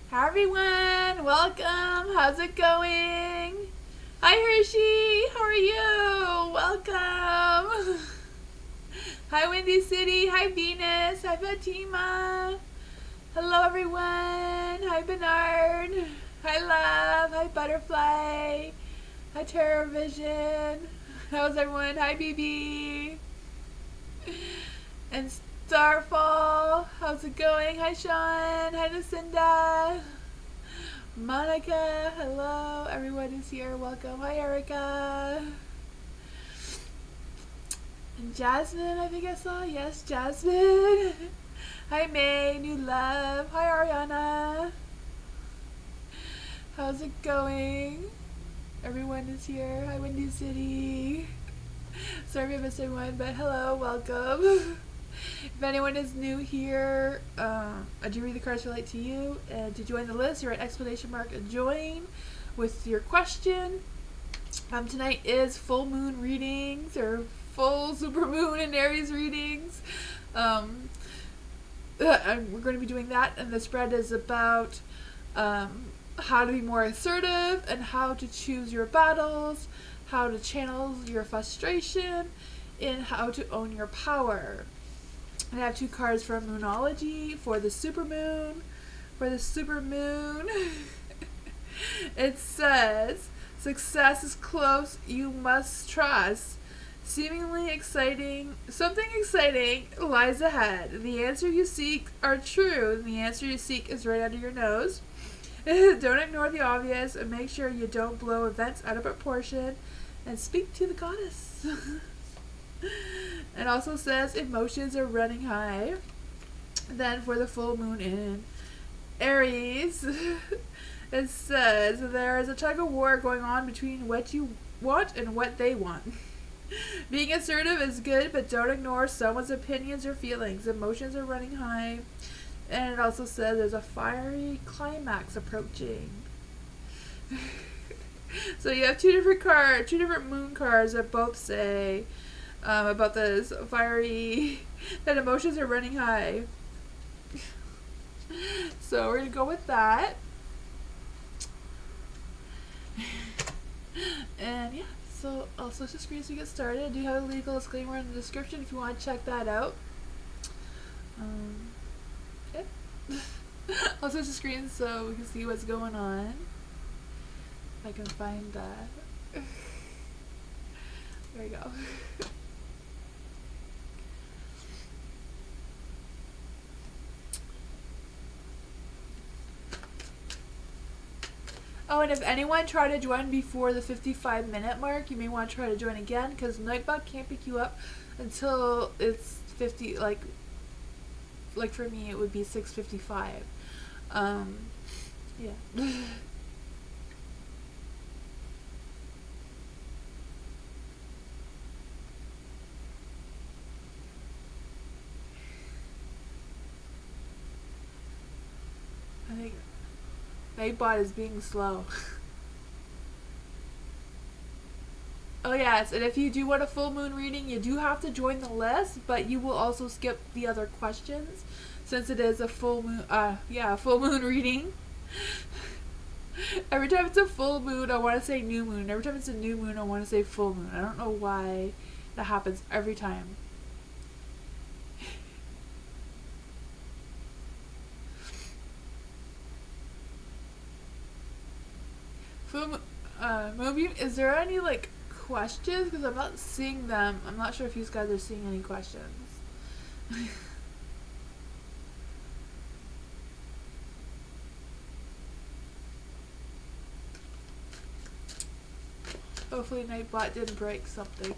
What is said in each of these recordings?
Hi everyone, welcome. How's it going? Hi Hershey, how are you? Welcome. Hi Windy City, hi Venus, hi Fatima. Hello everyone. Hi Bernard. Hi Love, hi Butterfly. Hi Terror Vision. How's everyone? Hi BB. And Starfall, how's it going? Hi Sean, hi Lucinda, Monica, hello, everyone is here, welcome. Hi Erica. And Jasmine, I think I saw, yes, Jasmine. Hi May, new love. Hi Ariana. How's it going? Everyone is here. Hi Windy City. Sorry if I missed everyone, but hello, welcome. If anyone is new here, I do read the cards relate to you. And to join the list, you're at ! join with your question. Tonight is full moon readings or full super moon and Aries readings. We're going to be doing that, and the spread is about how to be more assertive and how to choose your battles, how to channel your frustration, and how to own your power. I have 2 cards from Moonology for the supermoon. For the supermoon, it says, success is close, you must trust. Seemingly exciting, something exciting lies ahead. The answer you seek are true, and the answer you seek is right under your nose. Don't ignore the obvious, and make sure you don't blow events out of proportion, and speak to the goddess. It also says emotions are running high. Then for the full moon in Aries, it says there is a tug of war going on between what you want and what they want. Being assertive is good, but don't ignore someone's opinions or feelings. Emotions are running high. And it also says there's a fiery climax approaching. So you have 2 different cards, 2 different moon cards that both say about this fiery, that emotions are running high. So we're going to go with that. And yeah, so I'll switch the screen so we get started. I do have a legal disclaimer in the description if you want to check that out. Okay. I'll switch the screen so we can see what's going on. If I can find that. There we go. Oh, and if anyone tried to join before the 55-minute mark, you may want to try to join again, because Nightbot can't pick you up until it's 50, like for me it would be 6:55. Yeah. I think Nightbot is being slow. Oh yes, and if you do want a full moon reading, you do have to join the list, but you will also skip the other questions since it is a full moon. Full moon reading. Every time it's a full moon, I want to say new moon. Every time it's a new moon, I want to say full moon. I don't know why that happens every time. Moonbeam, is there any like questions? Because I'm not seeing them. I'm not sure if you guys are seeing any questions. Hopefully Nightbot didn't break something.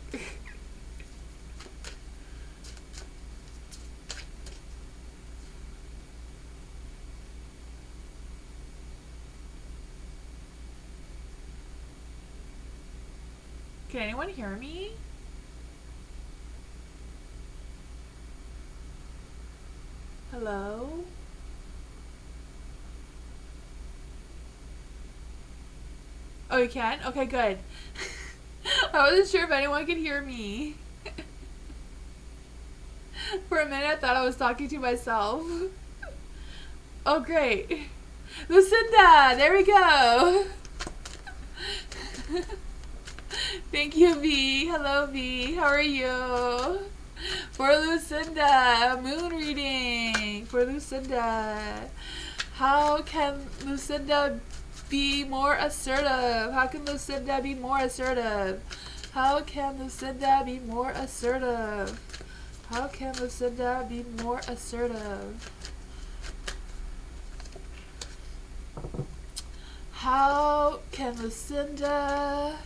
Can anyone hear me? Hello? Oh, you can? Okay, good. I wasn't sure if anyone could hear me. For a minute, I thought I was talking to myself. Oh, great. Lucinda! There we go! Thank you, V. Hello, V. How are you? For Lucinda, moon reading. For Lucinda. How can Lucinda be more assertive? How can Lucinda be more assertive? How can Lucinda be more assertive? How can Lucinda be more assertive? How can Lucinda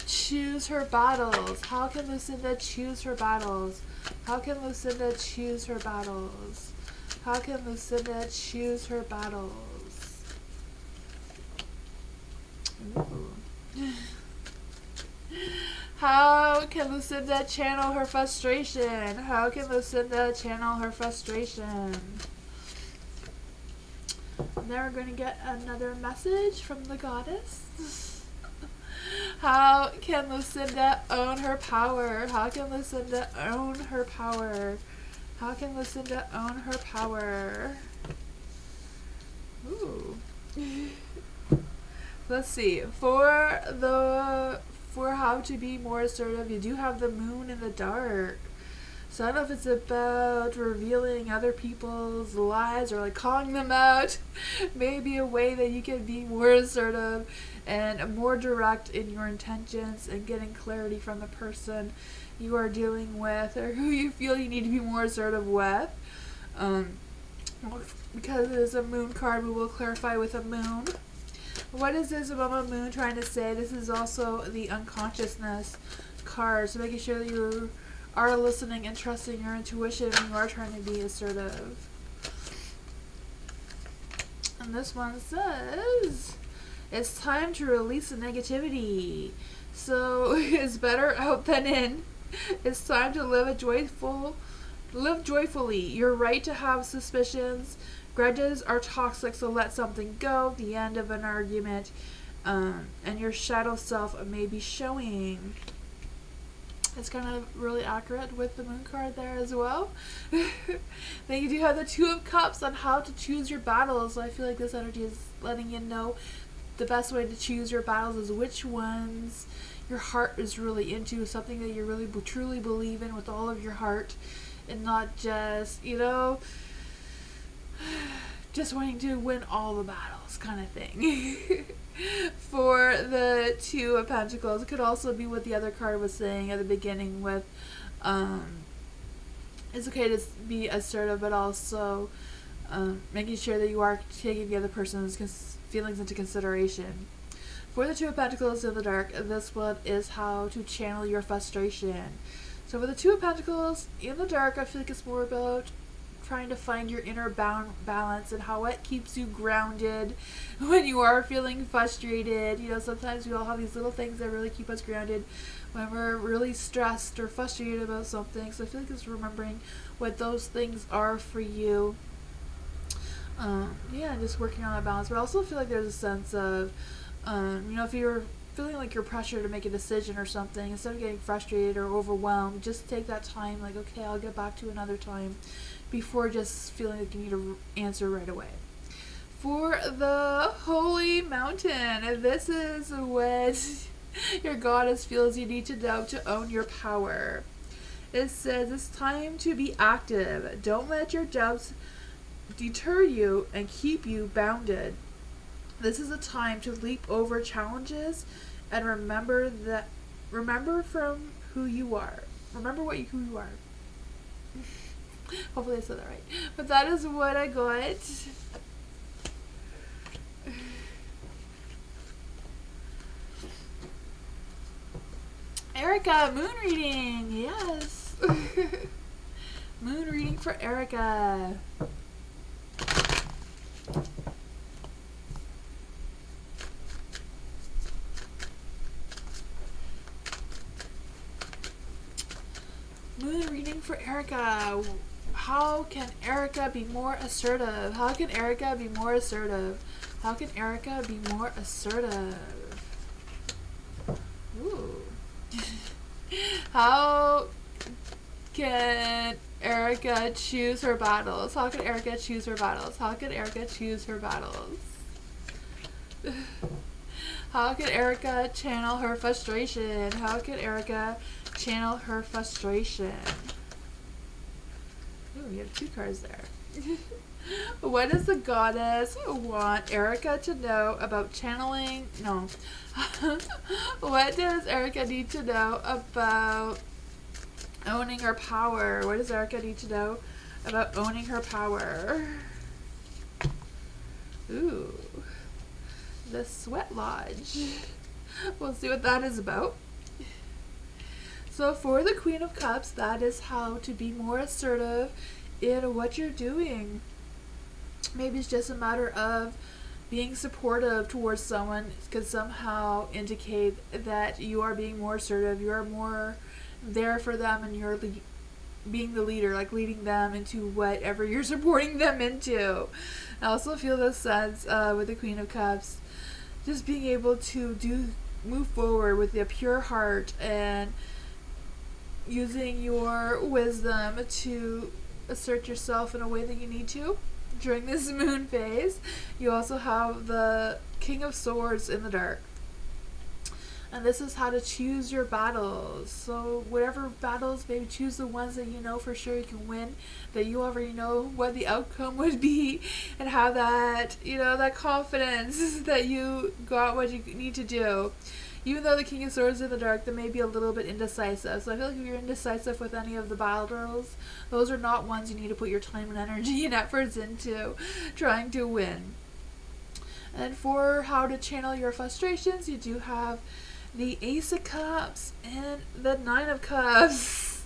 choose her battles? How can Lucinda choose her battles? How can Lucinda choose her battles? How can Lucinda choose her battles? Ooh. How can Lucinda channel her frustration? How can Lucinda channel her frustration? And then we're going to get another message from the goddess. How can Lucinda own her power? How can Lucinda own her power? How can Lucinda own her power? Ooh. Let's see. For how to be more assertive, you do have the moon in the dark. So I don't know if it's about revealing other people's lies or like calling them out. Maybe a way that you can be more assertive and more direct in your intentions and getting clarity from the person you are dealing with or who you feel you need to be more assertive with. Because it is a moon card, we will clarify with a moon. What is this about a moon trying to say? This is also the unconsciousness card, so making sure that you are listening and trusting your intuition when you are trying to be assertive. And this one says, it's time to release the negativity. So it's better out than in. It's time to live joyfully. You're right to have suspicions. Grudges are toxic, so let something go. The end of an argument. And your shadow self may be showing. It's kind of really accurate with the moon card there as well. Then you do have the Two of Cups on how to choose your battles. So I feel like this energy is letting you know the best way to choose your battles is which ones your heart is really into, something that you really truly believe in with all of your heart, and not just, just wanting to win all the battles kind of thing. For the Two of Pentacles, it could also be what the other card was saying at the beginning with it's okay to be assertive, but also making sure that you are taking the other person's feelings into consideration. For the Two of Pentacles in the dark, this one is how to channel your frustration. So for the Two of Pentacles in the dark, I feel like it's more about trying to find your inner balance and how it keeps you grounded when you are feeling frustrated. Sometimes we all have these little things that really keep us grounded when we're really stressed or frustrated about something. So I feel like it's remembering what those things are for you. Just working on that balance. But I also feel like there's a sense of, if you're feeling like you're pressured to make a decision or something, instead of getting frustrated or overwhelmed, just take that time, like, okay, I'll get back to another time, before just feeling like you need to answer right away. For the Holy Mountain, this is what your goddess feels you need to know to own your power. It says it's time to be active. Don't let your doubts deter you and keep you bounded. This is a time to leap over challenges and remember from who you are. Remember who you are. Hopefully I said that right. But that is what I got. Erica, moon reading. Yes. Moon reading for Erica. Moon reading for Erica. How can Erica be more assertive? How can Erica be more assertive? How can Erica be more assertive? Ooh. How can Erica choose her battles? How can Erica choose her battles? How can Erica choose her battles? How can Erica channel her frustration? How can Erica channel her frustration? Ooh, we have two cards there. What does the goddess want Erica to know about channeling? No. What does Erica need to know about owning her power? What does Erica need to know about owning her power? Ooh. The Sweat Lodge. We'll see what that is about. So for the Queen of Cups, that is how to be more assertive in what you're doing. Maybe it's just a matter of being supportive towards someone could somehow indicate that you are being more assertive, you are more there for them, and you're being the leader, like leading them into whatever you're supporting them into. I also feel this sense with the Queen of Cups, just being able to move forward with a pure heart and using your wisdom to assert yourself in a way that you need to during this moon phase. You also have the King of Swords in the dark. And this is how to choose your battles. So whatever battles, maybe choose the ones that you know for sure you can win, that you already know what the outcome would be, and have that, that confidence that you got what you need to do. Even though the King of Swords in the dark, they may be a little bit indecisive. So I feel like if you're indecisive with any of the battles, those are not ones you need to put your time and energy and efforts into trying to win. And for how to channel your frustrations, you do have the Ace of Cups and the Nine of Cups.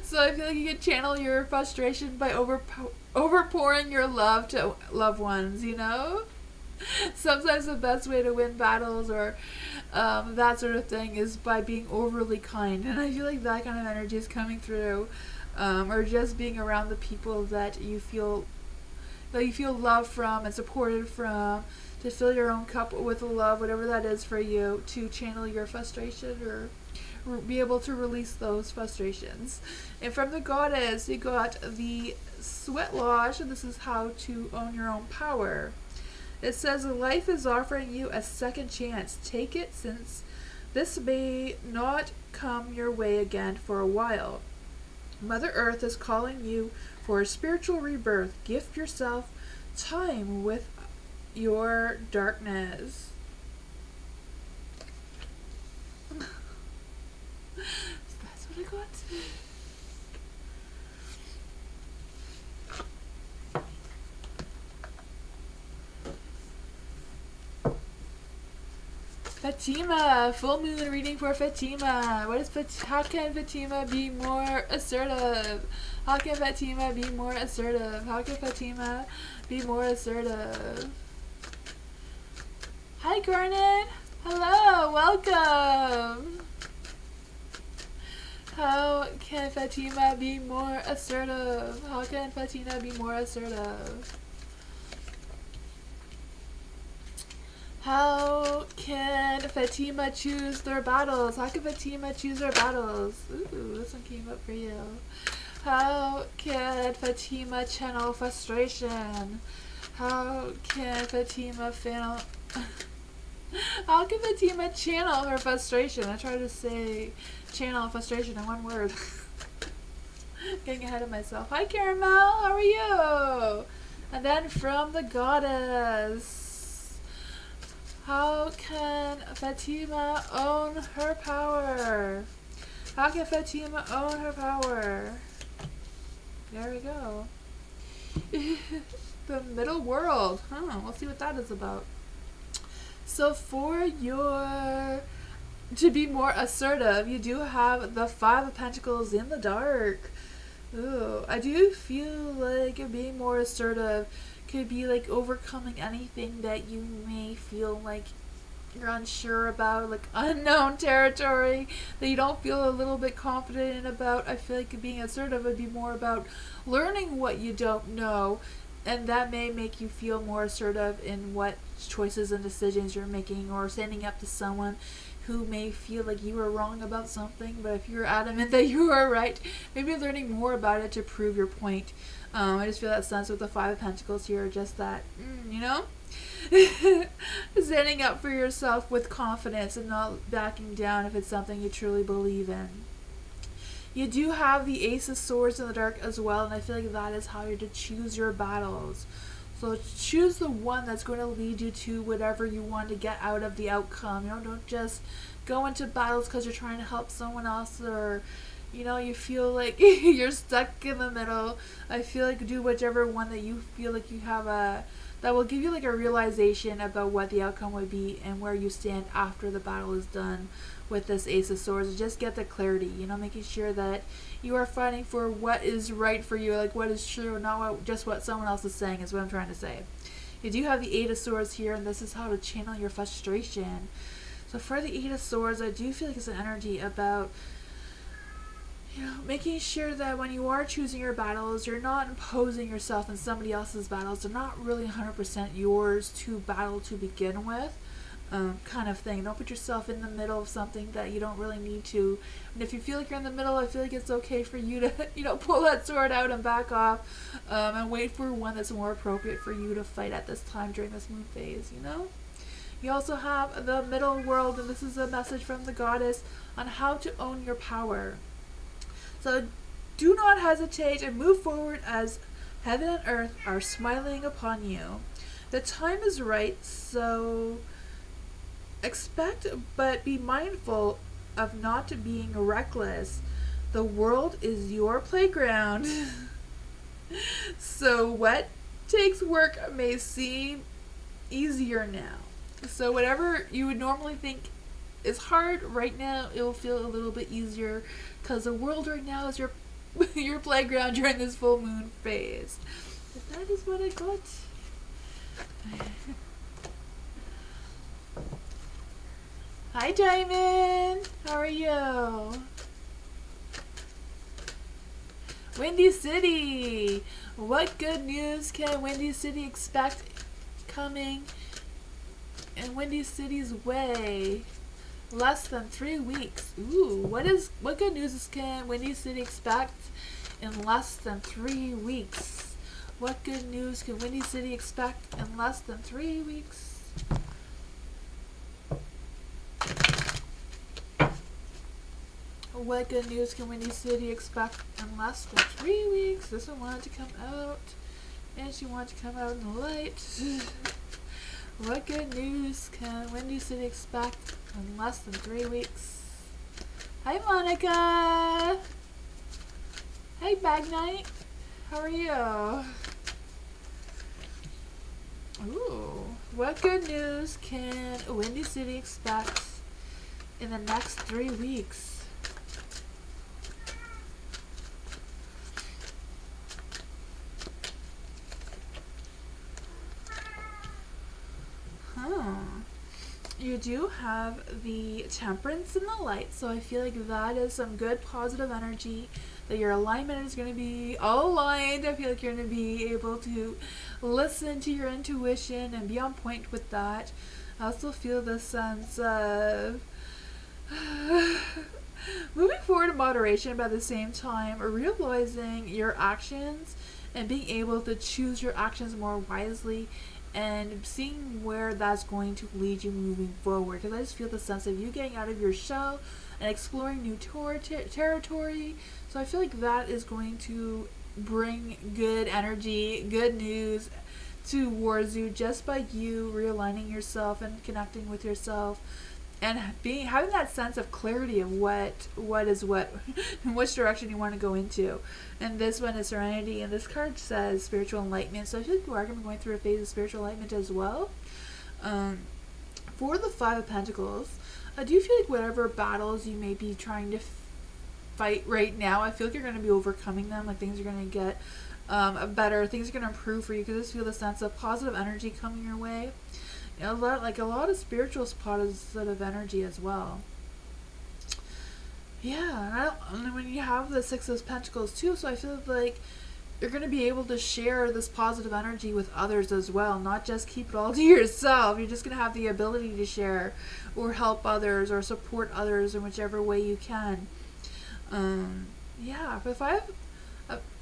So I feel like you can channel your frustration by overpouring your love to loved ones, Sometimes the best way to win battles or that sort of thing is by being overly kind. And I feel like that kind of energy is coming through. Or just being around the people that you feel love from and supported from, to fill your own cup with love, whatever that is for you, to channel your frustration or be able to release those frustrations. And from the Goddess, you got the Sweat Lodge, and this is how to own your own power. It says, life is offering you a second chance. Take it, since this may not come your way again for a while. Mother Earth is calling you for a spiritual rebirth. Gift yourself time with your darkness. That's what I got. Fatima, full moon reading for Fatima. How can Fatima be more assertive? How can Fatima be more assertive? How can Fatima be more assertive? Hi, Garnet. Hello, welcome. How can Fatima be more assertive? How can Fatima be more assertive? How can Fatima choose their battles? How can Fatima choose their battles? Ooh, this one came up for you. How can Fatima channel frustration? How can Fatima How can Fatima channel her frustration? I tried to say channel frustration in one word. Getting ahead of myself. Hi, Caramel. How are you? And then from the Goddess. How can Fatima own her power? How can Fatima own her power? There we go. The middle world. We'll see what that is about. So for to be more assertive, you do have the Five of Pentacles in the dark. Ooh, I do feel like being more assertive could be like overcoming anything that you may feel like you're unsure about, like unknown territory that you don't feel a little bit confident in about. I feel like being assertive would be more about learning what you don't know, and that may make you feel more assertive in what choices and decisions you're making, or standing up to someone who may feel like you were wrong about something, but if you're adamant that you are right, maybe learning more about it to prove your point. I just feel that sense with the Five of Pentacles here, just that, standing up for yourself with confidence and not backing down if it's something you truly believe in. You do have the Ace of Swords in the dark as well, and I feel like that is how you're to choose your battles. So choose the one that's going to lead you to whatever you want to get out of the outcome. Don't just go into battles because you're trying to help someone else, or you feel like you're stuck in the middle. I feel like do whichever one that you feel like you have that will give you like a realization about what the outcome would be and where you stand after the battle is done with this Ace of Swords. Just get the clarity, making sure that you are fighting for what is right for you, like what is true, not just what someone else is saying, is what I'm trying to say. You do have the Eight of Swords here, and this is how to channel your frustration. So for the Eight of Swords, I do feel like it's an energy about making sure that when you are choosing your battles, you're not imposing yourself in somebody else's battles. They're not really 100% yours to battle to begin with, kind of thing. Don't put yourself in the middle of something that you don't really need to. And if you feel like you're in the middle, I feel like it's okay for you to, pull that sword out and back off, and wait for one that's more appropriate for you to fight at this time during this moon phase, You also have the middle world, and this is a message from the goddess on how to own your power. So do not hesitate and move forward as heaven and earth are smiling upon you. The time is right, so expect but be mindful of not being reckless. The world is your playground. So what takes work may seem easier now. So whatever you would normally think is hard right now, it will feel a little bit easier because the world right now is your your playground during this full moon phase. But that is what I got. Hi Diamond, how are you? Windy City, what good news can Windy City expect coming in Windy City's way? Less than 3 weeks. Ooh, what good news can Windy City expect in less than 3 weeks? What good news can Windy City expect in less than 3 weeks? What good news can Windy City expect in less than 3 weeks? This one wanted to come out, and she wanted to come out in the light. What good news can Windy City expect in less than 3 weeks? Hi Monica! Hey Bag Knight! How are you? Ooh, what good news can Windy City expect in the next 3 weeks? You do have the Temperance in the light, so I feel like that is some good positive energy, that your alignment is going to be all aligned. I feel like you're going to be able to listen to your intuition and be on point with that. I also feel the sense of moving forward in moderation, but at the same time realizing your actions and being able to choose your actions more wisely and seeing where that's going to lead you moving forward. Because I just feel the sense of you getting out of your shell and exploring new territory. So I feel like that is going to bring good energy, good news towards you just by you realigning yourself and connecting with yourself and having that sense of clarity of what is what and which direction you want to go into. And this one is Serenity, and this card says spiritual enlightenment. So I feel like you are going to be going through a phase of spiritual enlightenment as well. For the Five of Pentacles, I do feel like whatever battles you may be trying to fight right now, I feel like you're going to be overcoming them. Like things are going to get better, things are going to improve for you, because I just feel the sense of positive energy coming your way. A lot of spiritual positive energy as well. Yeah, and when you have the Six of Pentacles too, so I feel like you're going to be able to share this positive energy with others as well, not just keep it all to yourself. You're just going to have the ability to share or help others or support others in whichever way you can. Yeah, but if I have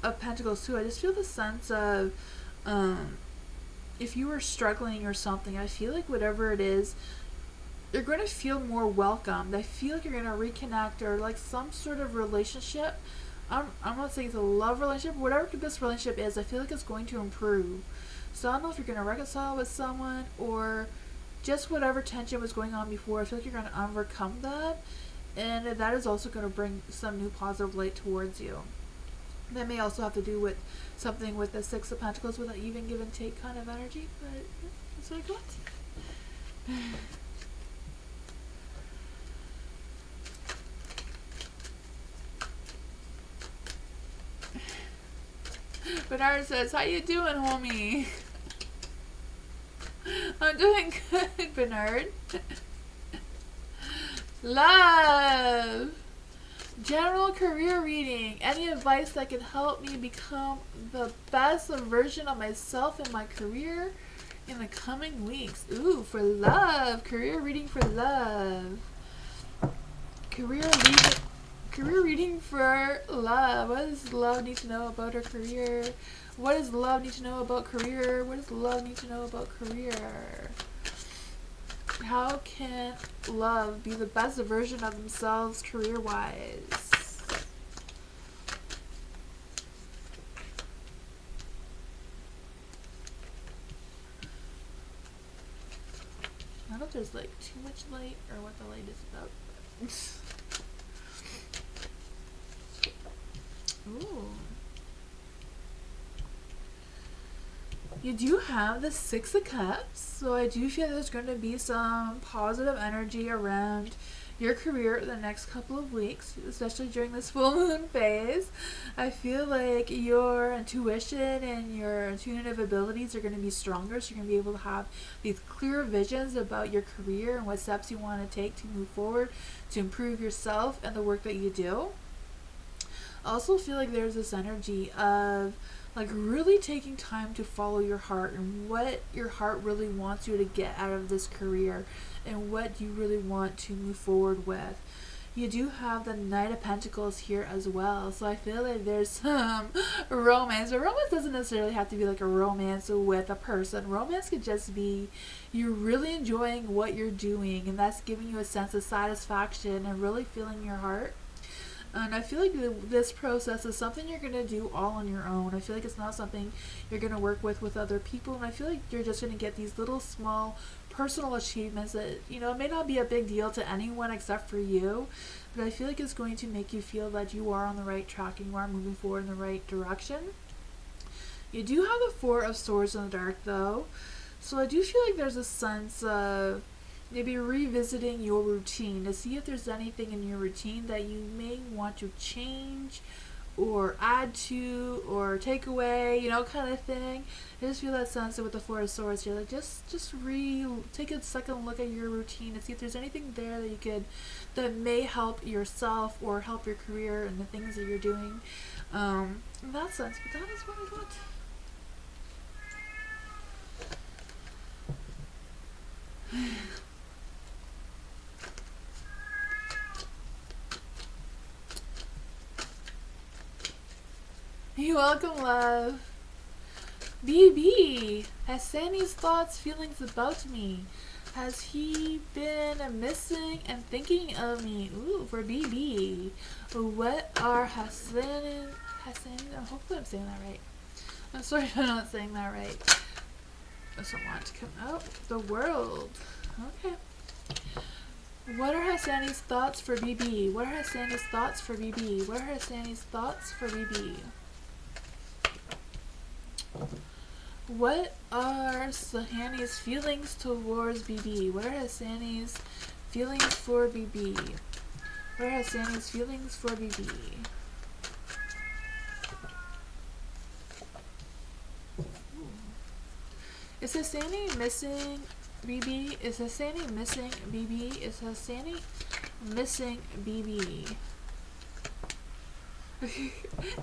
a Pentacles too, I just feel the sense of if you were struggling or something, I feel like whatever it is, you're going to feel more welcomed. I feel like you're going to reconnect, or like some sort of relationship. I'm not saying it's a love relationship, but whatever this relationship is, I feel like it's going to improve. So I don't know if you're going to reconcile with someone or just whatever tension was going on before. I feel like you're going to overcome that, and that is also going to bring some new positive light towards you. That may also have to do with something with the Six of Pentacles, with an even give and take kind of energy, but that's what I got. Bernard says, how you doing, homie? I'm doing good, Bernard. Love! General career reading. Any advice that can help me become the best version of myself in my career in the coming weeks? Ooh, for love. Career reading for love. Career reading for love. What does love need to know about her career? What does love need to know about career? What does love need to know about career? How can love be the best version of themselves career-wise? I don't know if there's like too much light or what the light is about. Ooh. You do have the Six of Cups, so I do feel there's going to be some positive energy around your career the next couple of weeks, especially during this full moon phase. I feel like your intuition and your intuitive abilities are going to be stronger, so you're going to be able to have these clear visions about your career and what steps you want to take to move forward to improve yourself and the work that you do. I also feel like there's this energy of like really taking time to follow your heart and what your heart really wants you to get out of this career and what you really want to move forward with. You do have the Knight of Pentacles here as well, so I feel like there's some romance. But romance doesn't necessarily have to be like a romance with a person. Romance could just be you're really enjoying what you're doing, and that's giving you a sense of satisfaction and really feeling your heart. And I feel like this process is something you're going to do all on your own. I feel like it's not something you're going to work with other people. And I feel like you're just going to get these little small personal achievements that, you know, it may not be a big deal to anyone except for you. But I feel like it's going to make you feel that you are on the right track and you are moving forward in the right direction. You do have the Four of Swords in the dark though. So I do feel like there's a sense of maybe revisiting your routine to see if there's anything in your routine that you may want to change or add to or take away, you know, kind of thing. I just feel that sense with the Four of Swords here, like just take a second look at your routine and see if there's anything there that you could, that may help yourself or help your career and the things that you're doing in that sense. But that is what I got. You're welcome, love. BB, has Sandy's thoughts, feelings about me? Has he been missing and thinking of me? Ooh, for BB. What are Hassan, hopefully I'm saying that right. I'm sorry if I'm not saying that right. I just don't want it to come out. The World. Okay. What are Hassani's thoughts for BB? What are Hassani's thoughts for BB? What are Hassani's thoughts for BB? What are Sahani's feelings towards BB? What are Hassani's feelings for BB? What are Hassani's feelings for BB? Is Hassani missing BB? Is Hassani missing BB? Is Hassani missing BB?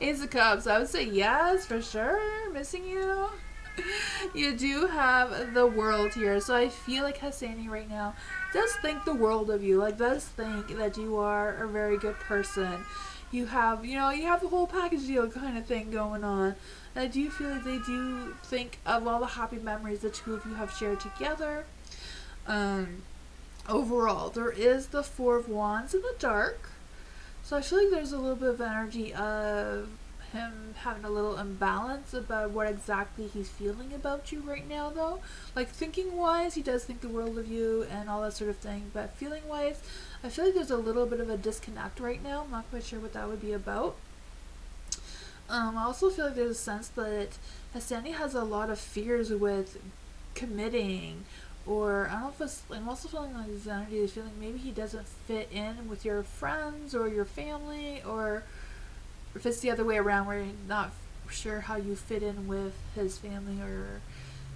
Ace of Cups. I would say yes, for sure. Missing you. You do have the World here, so I feel like Hassani right now does think the world of you. Like, does think that you are a very good person. You have, you know, you have the whole package deal kind of thing going on. And I do feel like they do think of all the happy memories the two of you have shared together. Overall, there is the Four of Wands in the dark. So I feel like there's a little bit of energy of him having a little imbalance about what exactly he's feeling about you right now, though. Like, thinking wise, he does think the world of you and all that sort of thing, but feeling wise, I feel like there's a little bit of a disconnect right now. I'm not quite sure what that would be about. I also feel like there's a sense that Hassani has a lot of fears with committing, or I don't know if it's, I'm also feeling like this energy is feeling maybe he doesn't fit in with your friends or your family, or if it's the other way around where you're not sure how you fit in with his family or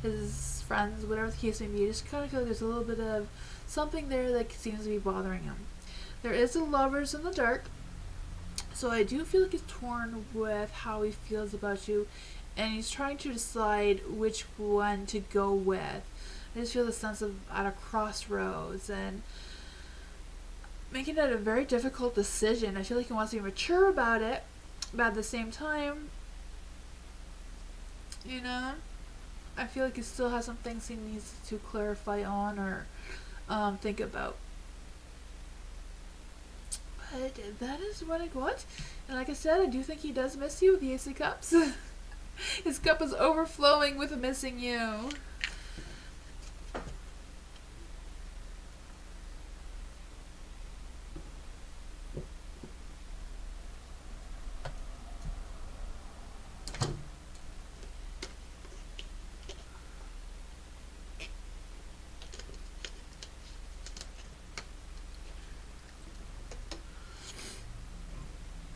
his friends, whatever the case may be. I just kind of feel like there's a little bit of something there that seems to be bothering him. There is the Lovers in the dark, so I do feel like he's torn with how he feels about you, and he's trying to decide which one to go with. I just feel the sense of at a crossroads and making it a very difficult decision. I feel like he wants to be mature about it, but at the same time, you know, I feel like he still has some things he needs to clarify on, or think about. But that is what I got. And like I said, I do think he does miss you with the Ace of Cups. His cup is overflowing with missing you.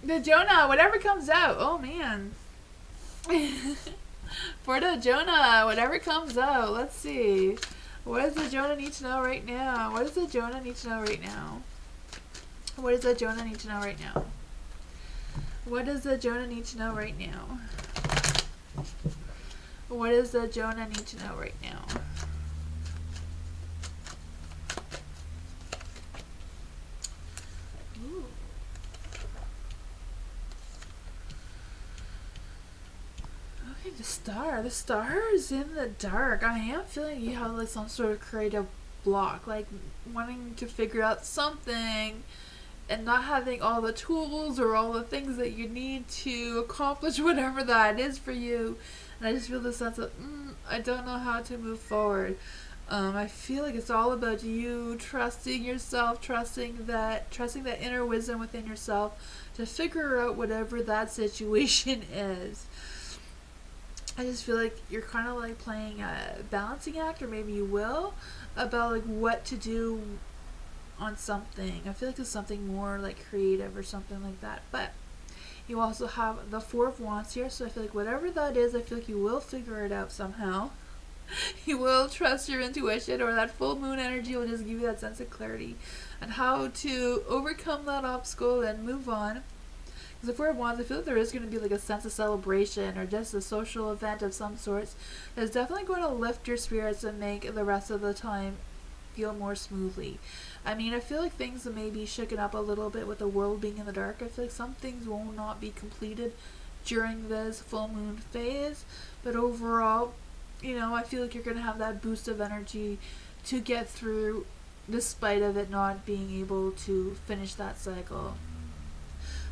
The Jonah, whatever comes out. Oh man. For the Jonah, whatever comes out. Let's see. What does the Jonah need to know right now? What does the Jonah need to know right now? What does the Jonah need to know right now? What does the Jonah need to know right now? What does the Jonah need to know right now? Ooh. Okay, the star. The star is in the dark. I am feeling you have like some sort of creative block, like wanting to figure out something and not having all the tools or all the things that you need to accomplish whatever that is for you. And I just feel this sense of I don't know how to move forward. I feel like it's all about you trusting yourself, trusting that inner wisdom within yourself to figure out whatever that situation is. I just feel like you're kind of like playing a balancing act, or maybe you will, about like what to do on something. I feel like it's something more like creative or something like that. But you also have the Four of Wands here, so I feel like whatever that is, I feel like you will figure it out somehow. You will trust your intuition, or that full moon energy will just give you that sense of clarity on how to overcome that obstacle and move on. Because the Four of Wands, I feel like there is going to be like a sense of celebration or just a social event of some sorts that's definitely going to lift your spirits and make the rest of the time feel more smoothly. I mean, I feel like things may be shaken up a little bit with the world being in the dark. I feel like some things will not be completed during this full moon phase, but overall, you know, I feel like you're going to have that boost of energy to get through despite of it not being able to finish that cycle.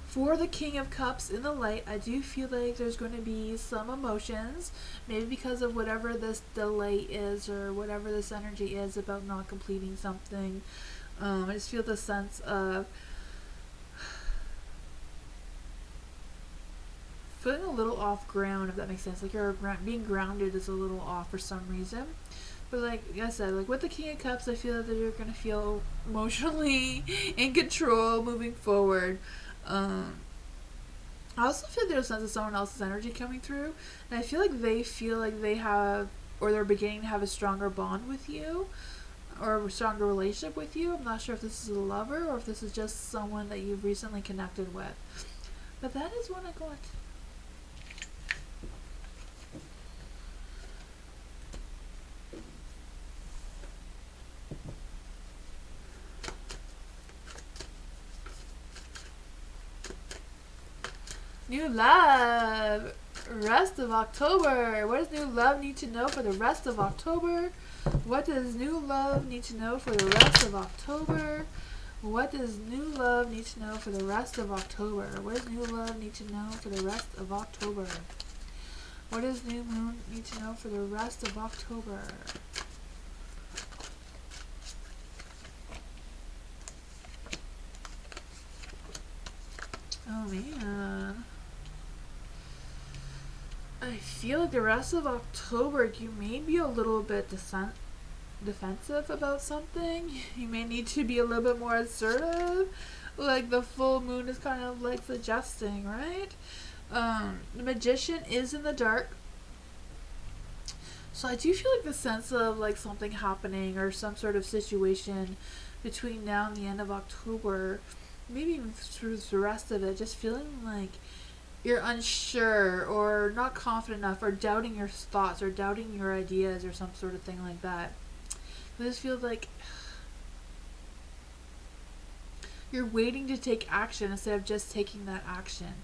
For the King of Cups in the light, I do feel like there's going to be some emotions, maybe because of whatever this delay is or whatever this energy is about not completing something. I just feel the sense of feeling a little off ground, if that makes sense. Like you're being grounded is a little off for some reason. But like I said, like with the King of Cups, I feel that you're going to feel emotionally in control moving forward. I also feel there's a sense of someone else's energy coming through, and I feel like they have, or they're beginning to have a stronger bond with you, or a stronger relationship with you. I'm not sure if this is a lover or if this is just someone that you've recently connected with. But that is what I got. New love. Rest of October. What does new love need to know for the rest of October? What does new love need to know for the rest of October? What does new love need to know for the rest of October? What does new love need to know for the rest of October? What does new moon need to know for the rest of October? Oh man. I feel like the rest of October you may be a little bit defensive about something. You may need to be a little bit more assertive. Like the full moon is kind of like suggesting, right? The Magician is in the dark. So I do feel like the sense of like something happening or some sort of situation between now and the end of October, maybe even through the rest of it, just feeling like you're unsure or not confident enough or doubting your thoughts or doubting your ideas or some sort of thing like that. But this feels like you're waiting to take action instead of just taking that action.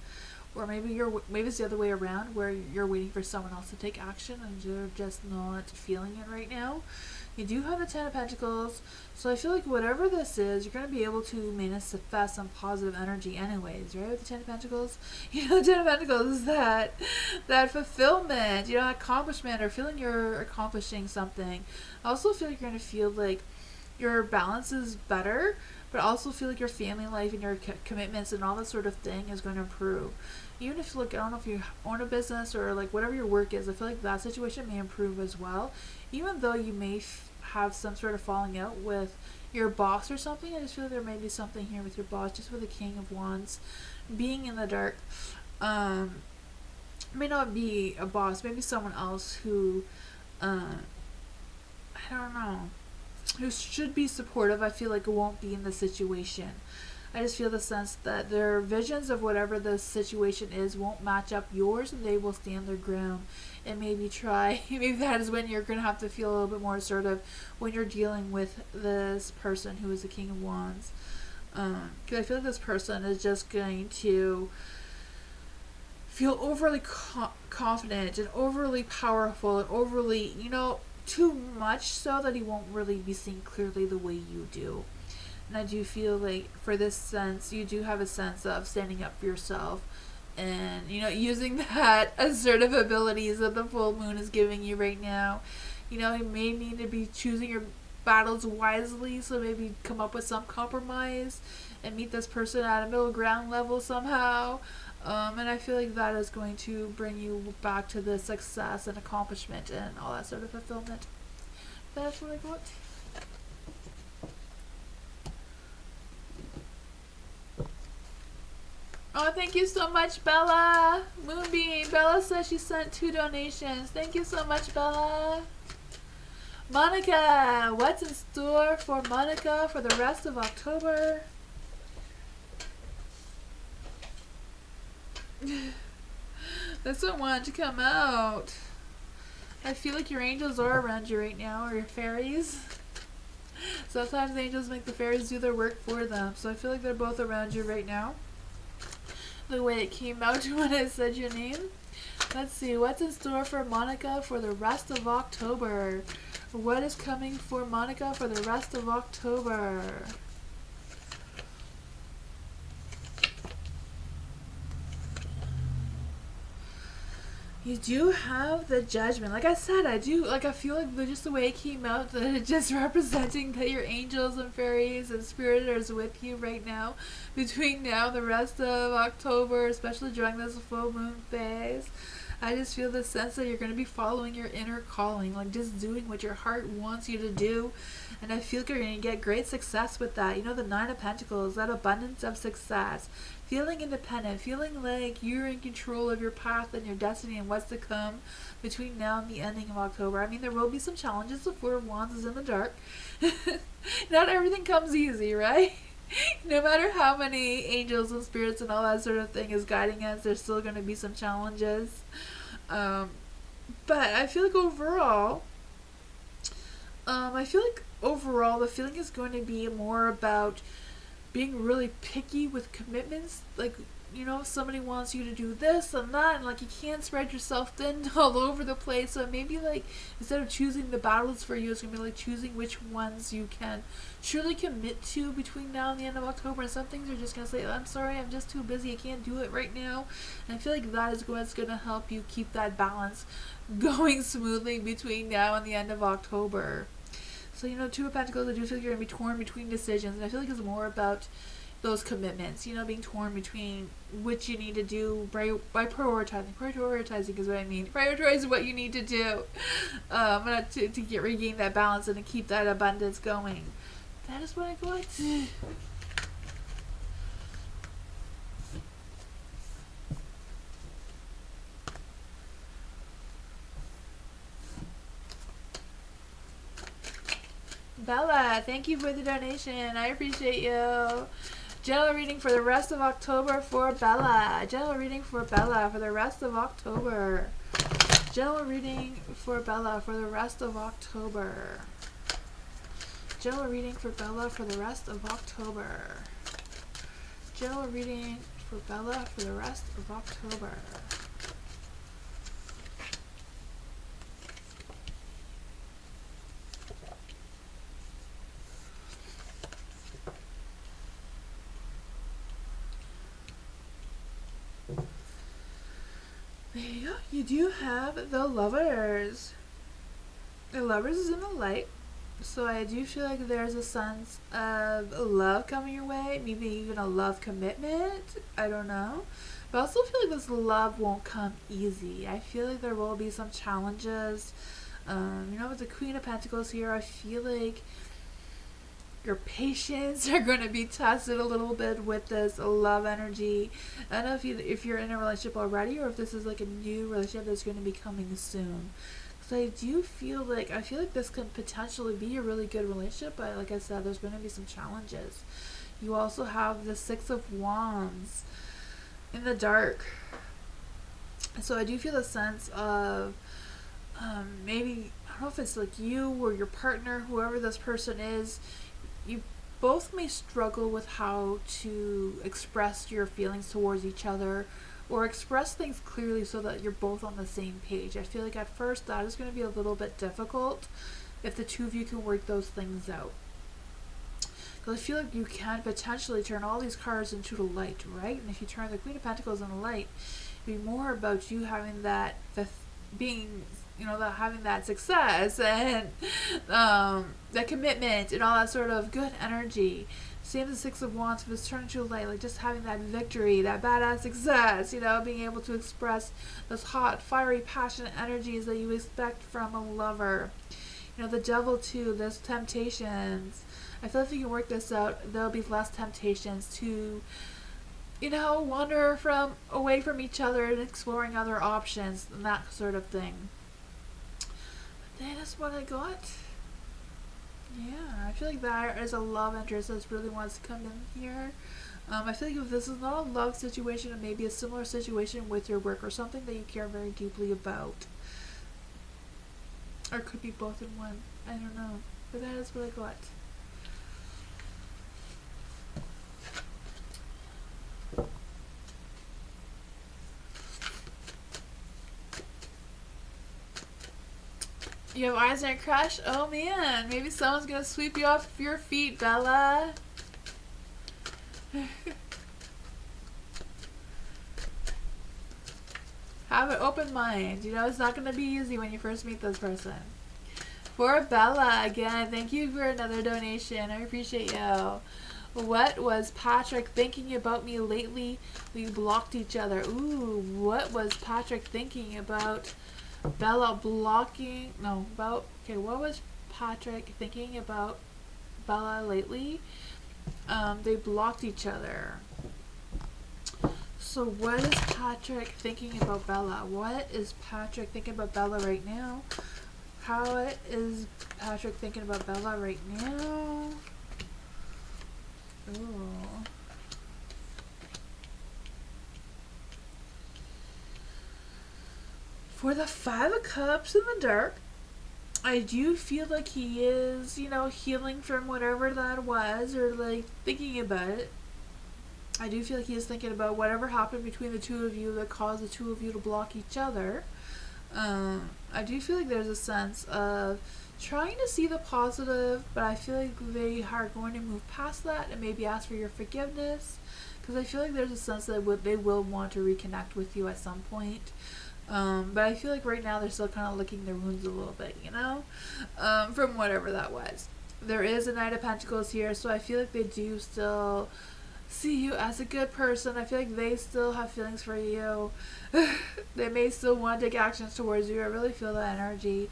Or maybe it's the other way around, where you're waiting for someone else to take action and you're just not feeling it right now. You do have the Ten of Pentacles, so I feel like whatever this is, you're going to be able to manifest some positive energy anyways, right? With the Ten of Pentacles, you know, the Ten of Pentacles is that fulfillment, you know, accomplishment, or feeling you're accomplishing something. I also feel like you're going to feel like your balance is better, but also feel like your family life and your commitments and all that sort of thing is going to improve. Even if, like, I don't know if you own a business or like whatever your work is, I feel like that situation may improve as well. Even though you may have some sort of falling out with your boss or something, I just feel like there may be something here with your boss, just with the King of Wands being in the dark. May not be a boss, maybe someone else who, I don't know, who should be supportive. I feel like it won't be in the situation. I just feel the sense that their visions of whatever the situation is won't match up yours, and they will stand their ground and maybe try. Maybe that is when you're going to have to feel a little bit more assertive when you're dealing with this person who is the King of Wands. Because I feel like this person is just going to feel overly confident and overly powerful and overly, you know, too much so that he won't really be seeing clearly the way you do. And I do feel like for this sense, you do have a sense of standing up for yourself and, you know, using that assertive abilities that the full moon is giving you right now. You know, you may need to be choosing your battles wisely, so maybe come up with some compromise and meet this person at a middle ground level somehow. And I feel like that is going to bring you back to the success and accomplishment and all that sort of fulfillment. That's what I got. Oh, thank you so much, Bella. Moonbeam. Bella says she sent 2 donations. Thank you so much, Bella. Monica. What's in store for Monica for the rest of October? This one wanted to come out. I feel like your angels are around you right now, or your fairies. Sometimes angels make the fairies do their work for them, so I feel like they're both around you right now. The way it came out when I said your name. Let's see, what's in store for Monica for the rest of October? What is coming for Monica for the rest of October? You do have the Judgment. Like I said, I feel like just the way it came out, that it's just representing that your angels and fairies and spirit are with you right now, between now and the rest of October, especially during this full moon phase. I just feel the sense that you're going to be following your inner calling, like just doing what your heart wants you to do. And I feel like you're going to get great success with that. You know, the Nine of Pentacles, that abundance of success. Feeling independent, feeling like you're in control of your path and your destiny and what's to come between now and the ending of October. I mean, there will be some challenges. The Four of Wands is in the dark. Not everything comes easy, right? No matter how many angels and spirits and all that sort of thing is guiding us, there's still going to be some challenges. But I feel like overall, the feeling is going to be more about being really picky with commitments. Like, you know, somebody wants you to do this and that, and like you can't spread yourself thin all over the place. So maybe like instead of choosing the battles for you, it's gonna be like choosing which ones you can truly commit to between now and the end of October. And some things are just gonna say, I'm sorry, I'm just too busy, I can't do it right now. And I feel like that is what's gonna help you keep that balance going smoothly between now and the end of October. So, you know, Two of Pentacles, I do feel like you're going to be torn between decisions. And I feel like it's more about those commitments, you know, being torn between which you need to do by prioritizing. Prioritizing is what I mean. Prioritize what you need to do to regain that balance and to keep that abundance going. That is what I got. Bella, thank you for the donation. I appreciate you. General reading for the rest of October for Bella. General reading for Bella for the rest of October. General reading for Bella for the rest of October. General reading for Bella for the rest of October. General reading for Bella for the rest of October. Yeah, you do have the Lovers. The Lovers is in the light. So I do feel like there's a sense of love coming your way, maybe even a love commitment. I don't know. But I also feel like this love won't come easy. I feel like there will be some challenges. With the Queen of Pentacles here, I feel like your patience are going to be tested a little bit with this love energy. I don't know if you're in a relationship already, or if this is like a new relationship that's going to be coming soon. So I feel like this could potentially be a really good relationship, but like I said, there's going to be some challenges. You also have the Six of Wands in the dark. So I do feel a sense of maybe, I don't know if it's like you or your partner, whoever this person is, you both may struggle with how to express your feelings towards each other, or express things clearly so that you're both on the same page. I feel like at first that is going to be a little bit difficult if the two of you can work those things out. Because I feel like you can potentially turn all these cards into the light, right? And if you turn the Queen of Pentacles in the light, it'd be more about you having that, having that success and that commitment and all that sort of good energy. Same as the Six of Wands, if it's turned into a light, like just having that victory, that badass success, being able to express those hot, fiery, passionate energies that you expect from a lover. The Devil too, there's temptations. I feel like if you can work this out, there'll be less temptations to, wander away from each other and exploring other options and that sort of thing. But that's what I got. Yeah, I feel like there is a love interest that really wants to come in here. I feel like if this is not a love situation, it may be a similar situation with your work or something that you care very deeply about. Or it could be both in one. I don't know. But that is what I got. You have eyes on a crush? Oh man, maybe someone's gonna sweep you off your feet, Bella. Have an open mind. It's not gonna be easy when you first meet this person. For Bella, again, thank you for another donation. I appreciate you. What was Patrick thinking about me lately? We blocked each other. Ooh, what was Patrick thinking about Bella blocking? What was Patrick thinking about Bella lately? They blocked each other. So what is Patrick thinking about Bella? What is Patrick thinking about Bella right now? How is Patrick thinking about Bella right now? Ooh. For the Five of Cups in the dark, I do feel like he is, healing from whatever that was, or like thinking about it. I do feel like he is thinking about whatever happened between the two of you that caused the two of you to block each other. I do feel like there's a sense of trying to see the positive, but I feel like they are going to move past that and maybe ask for your forgiveness, because I feel like there's a sense that they will want to reconnect with you at some point. But I feel like right now they're still kind of licking their wounds a little bit, from whatever that was. There is a Knight of Pentacles here, so I feel like they do still see you as a good person. I feel like they still have feelings for you. They may still want to take actions towards you. I really feel that energy.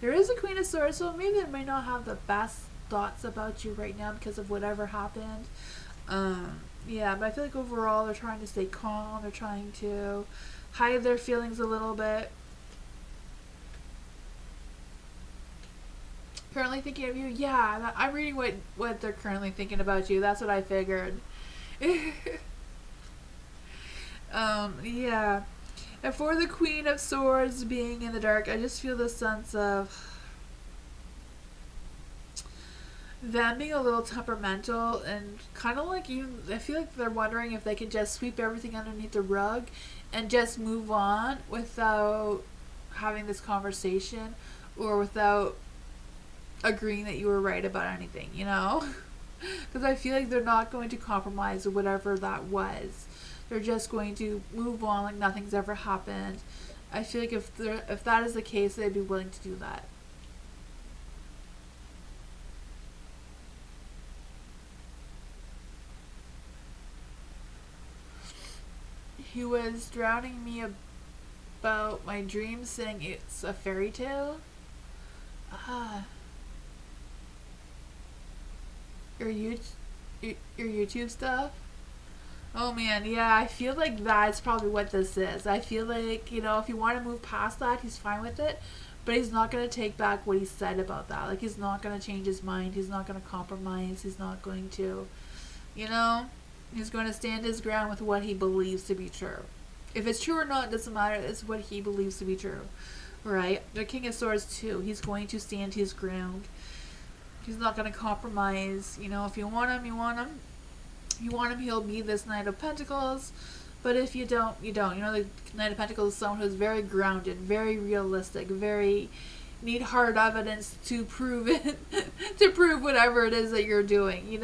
There is a Queen of Swords, so maybe they may not have the best thoughts about you right now because of whatever happened. But I feel like overall they're trying to stay calm. They're trying to hide their feelings a little bit. Currently thinking of you? Yeah, I'm reading what they're currently thinking about you. That's what I figured. And for the Queen of Swords being in the dark, I just feel this sense of them being a little temperamental and kind of like you. I feel like they're wondering if they can just sweep everything underneath the rug and just move on without having this conversation, or without agreeing that you were right about anything, Because I feel like they're not going to compromise whatever that was. they're just going to move on like nothing's ever happened. I feel like if that is the case, they'd be willing to do that. He was drowning me about my dreams, saying it's a fairy tale. Ah, your YouTube stuff. Oh man, yeah, I feel like that's probably what this is. I feel like, if you want to move past that, he's fine with it, but he's not going to take back what he said about that. Like, he's not going to change his mind. He's not going to compromise. He's not going to, he's going to stand his ground with what he believes to be true. If it's true or not, it doesn't matter. It's what he believes to be true, right? The King of Swords, too. He's going to stand his ground. He's not going to compromise. If you want him, you want him. You want him, he'll be this Knight of Pentacles. But if you don't, you don't. The Knight of Pentacles is someone who's very grounded, very realistic, very need hard evidence to prove it, to prove whatever it is that you're doing, it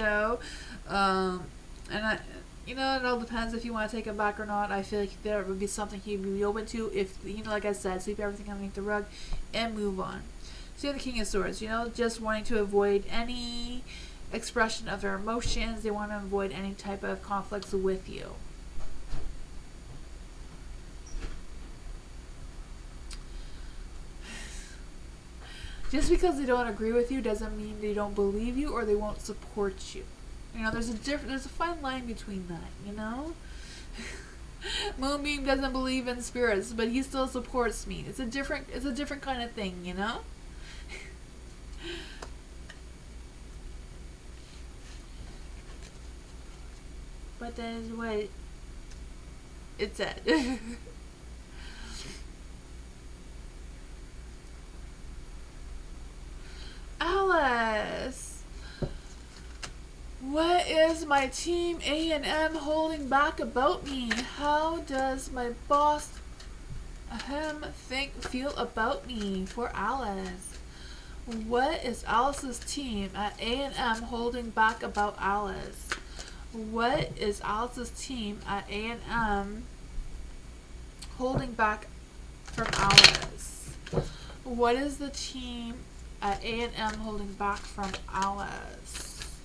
all depends if you want to take him back or not. I feel like there would be something he'd be open to if, like I said, sweep everything underneath the rug and move on. So you have the King of Swords, just wanting to avoid any expression of their emotions. They want to avoid any type of conflicts with you. Just because they don't agree with you doesn't mean they don't believe you or they won't support you. There's a fine line between that, Moonbeam doesn't believe in spirits, but he still supports me. It's a different kind of thing, But that is what it said. Alice, what is my team A&M holding back about me? How does my boss feel about me? For Alice, what is Alice's team at A&M holding back about Alice? What is Alice's team at A&M holding back from Alice? What is the team at A&M holding back from Alice?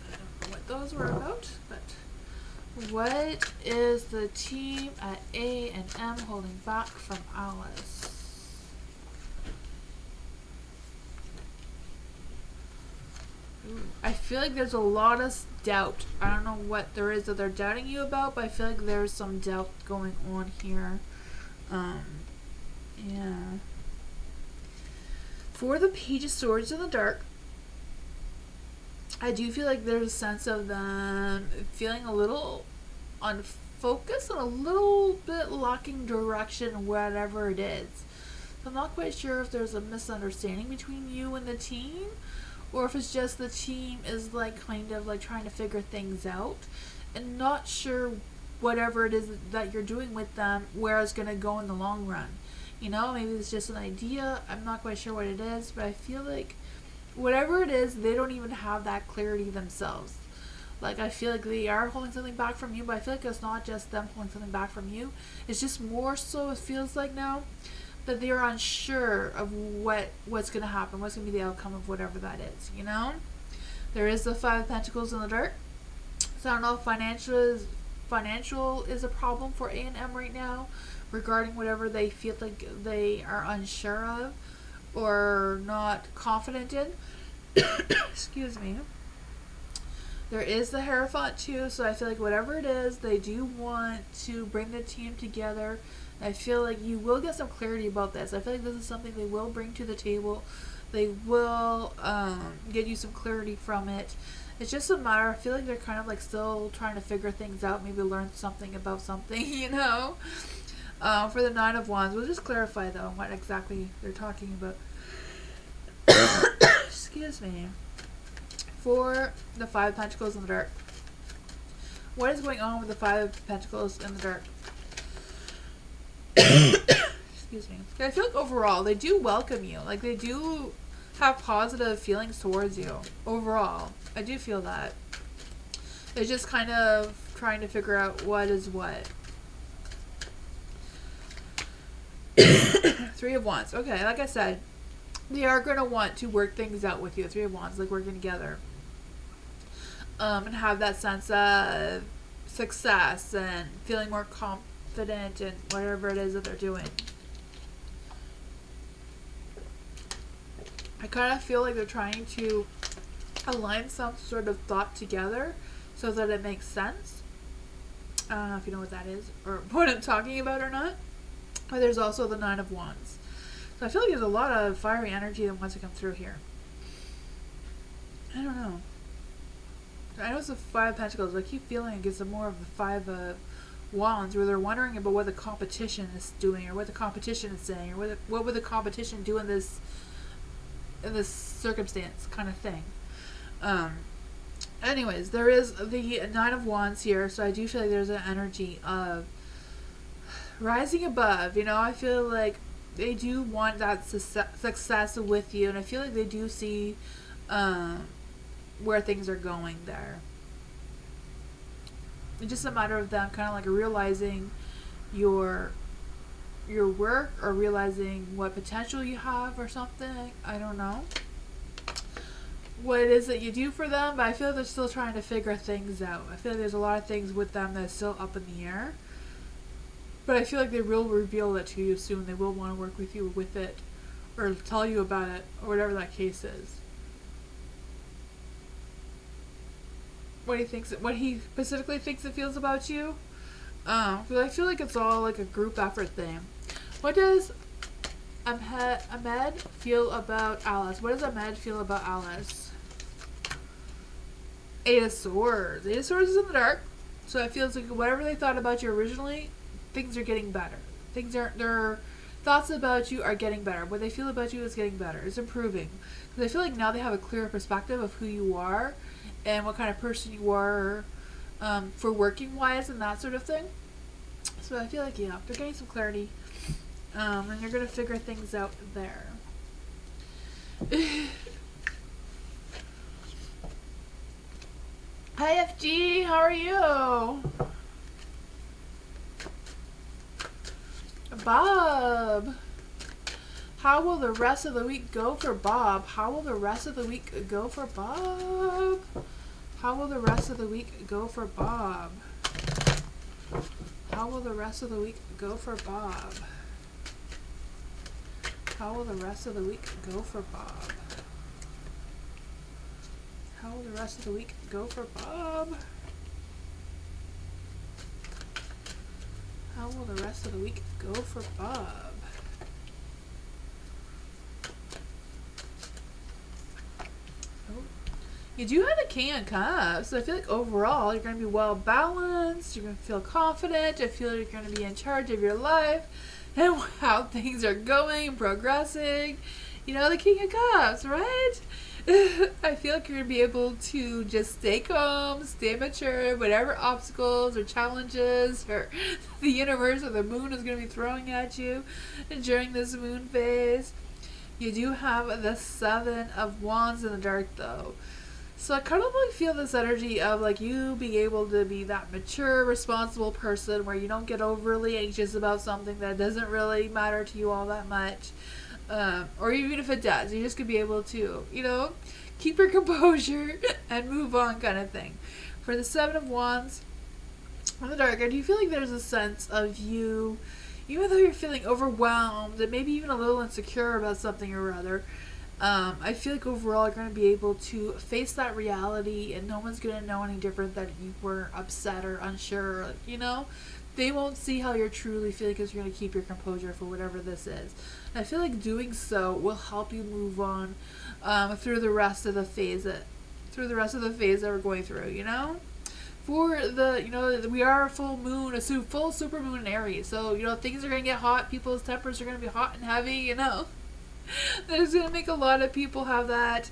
I don't know what those were about, but what is the team at A&M holding back from Alice? I feel like there's a lot of doubt. I don't know what there is that they're doubting you about, but I feel like there's some doubt going on here. Yeah. For the Page of Swords in the Dark, I do feel like there's a sense of them feeling a little unfocused and a little bit lacking direction, whatever it is. So I'm not quite sure if there's a misunderstanding between you and the team, or if it's just the team is kind of trying to figure things out and not sure whatever it is that you're doing with them, where it's going to go in the long run. Maybe it's just an idea. I'm not quite sure what it is, but I feel like whatever it is, they don't even have that clarity themselves. I feel like they are holding something back from you, but I feel like it's not just them holding something back from you. It's just more so, it feels like now, that they are unsure of what's going to happen, what's going to be the outcome of whatever that is, There is the Five of Pentacles in the Dark. So I don't know if financial is a problem for A&M right now regarding whatever they feel like they are unsure of or not confident in. Excuse me. There is the Hierophant too, so I feel like whatever it is, they do want to bring the team together. I feel like you will get some clarity about this. I feel like this is something they will bring to the table. They will get you some clarity from it. It's just a matter, I feel like they're kind of still trying to figure things out, maybe learn something about something, For the Nine of Wands, we'll just clarify though what exactly they're talking about. Excuse me. For the Five of Pentacles in the Dark, what is going on with the Five of Pentacles in the Dark? Excuse me. I feel like overall they do welcome you. They do have positive feelings towards you overall. I do feel that. They're just kind of trying to figure out what is what. Three of Wands. Okay, like I said, they are going to want to work things out with you. Three of Wands, like working together. And have that sense of success and feeling more confident in whatever it is that they're doing. I kind of feel like they're trying to align some sort of thought together so that it makes sense. I don't know if you know what that is or what I'm talking about or not. But there's also the Nine of Wands. So I feel like there's a lot of fiery energy that wants to come through here. I don't know. I know it's the Five of Pentacles, but I keep feeling it gets more of the Five of Wands, where they're wondering about what the competition is doing, or what the competition is saying, or what would the competition do in this circumstance, kind of thing. Anyways, there is the Nine of Wands here, so I do feel like there's an energy of rising above. You know, I feel like they do want that success with you, and I feel like they do see where things are going there. It's just a matter of them kind of like realizing your work, or realizing what potential you have or something. I don't know what it is that you do for them, but I feel like they're still trying to figure things out. I feel like there's a lot of things with them that's still up in the air, but I feel like they will reveal that to you soon. They will want to work with you with it, or tell you about it, or whatever that case is. What he specifically thinks it feels about you. But I feel like it's all like a group effort thing. What does Ahmed feel about Alice? What does Ahmed feel about Alice? Eight of Swords. Eight of Swords is in the dark. So it feels like whatever they thought about you originally, things are getting better. Their thoughts about you are getting better. What they feel about you is getting better. It's improving. Because I feel like now they have a clearer perspective of who you are and what kind of person you are for working wise and that sort of thing. So I feel like, yeah, they're getting some clarity. And you're going to figure things out there. Hi FG, how are you? Bob. How will the rest of the week go for Bob? How will the rest of the week go for Bob? How will the rest of the week go for Bob? How will the rest of the week go for Bob? How will the rest of the week go for Bob? How will the rest of the week go for Bob? How will the rest of the week go for Bob? Oh. You do have the King of Cups, so I feel like overall you're going to be well balanced, you're going to feel confident, I feel like you're going to be in charge of your life and how things are going and progressing. You know, the King of Cups, right? I feel like you're going to be able to just stay calm, stay mature, whatever obstacles or challenges or the universe or the moon is going to be throwing at you during this moon phase. You do have the Seven of Wands in the dark though. So I kind of like feel this energy of like you being able to be that mature, responsible person where you don't get overly anxious about something that doesn't really matter to you all that much. Or even if it does, you just could be able to, you know, keep your composure and move on kind of thing. For the Seven of Wands in the dark, I do feel like there's a sense of you, even though you're feeling overwhelmed and maybe even a little insecure about something or other, I feel like overall you're going to be able to face that reality and no one's going to know any different that you were upset or unsure, you know? They won't see how you're truly feeling because you're going to keep your composure for whatever this is. And I feel like doing so will help you move on through the rest of the phase that we're going through, you know? For the, you know, we are a full moon, a full super moon in Aries. So, you know, things are going to get hot. People's tempers are going to be hot and heavy, you know? That is going to make a lot of people have that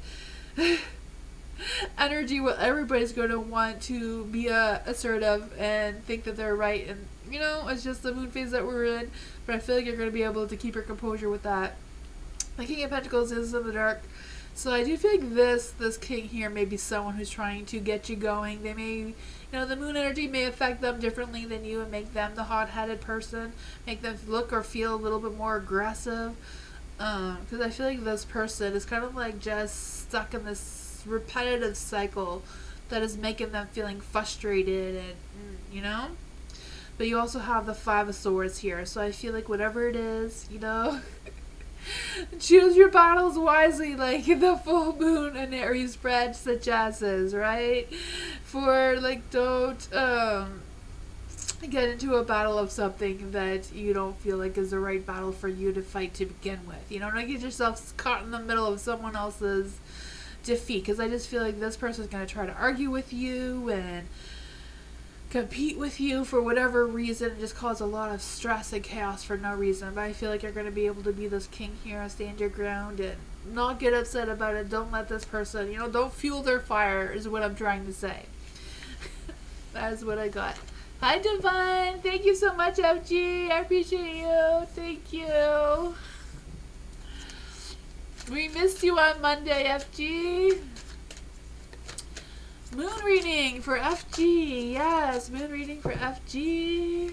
energy where everybody's going to want to be assertive and think that they're right. And, you know, it's just the moon phase that we're in. But I feel like you're going to be able to keep your composure with that. The King of Pentacles is in the dark. So I do feel like this king here may be someone who's trying to get you going. They may, you know, the moon energy may affect them differently than you and make them the hot-headed person, make them look or feel a little bit more aggressive. Because I feel like this person is kind of like just stuck in this repetitive cycle that is making them feeling frustrated and, you know? But you also have the Five of Swords here. So I feel like whatever it is, you know, choose your battles wisely, like the full moon and Aries spread suggests, right? For, like, don't get into a battle of something that you don't feel like is the right battle for you to fight to begin with. You know, don't get yourself caught in the middle of someone else's defeat, because I just feel like this person is going to try to argue with you and compete with you for whatever reason and just cause a lot of stress and chaos for no reason. But I feel like you're going to be able to be this king here and stand your ground and not get upset about it. Don't let this person, you know, don't fuel their fire is what I'm trying to say. That's what I got. Hi Divine, thank you so much, FG. I appreciate you. Thank you. We missed you on Monday, FG. Moon reading for FG. Yes, moon reading for FG.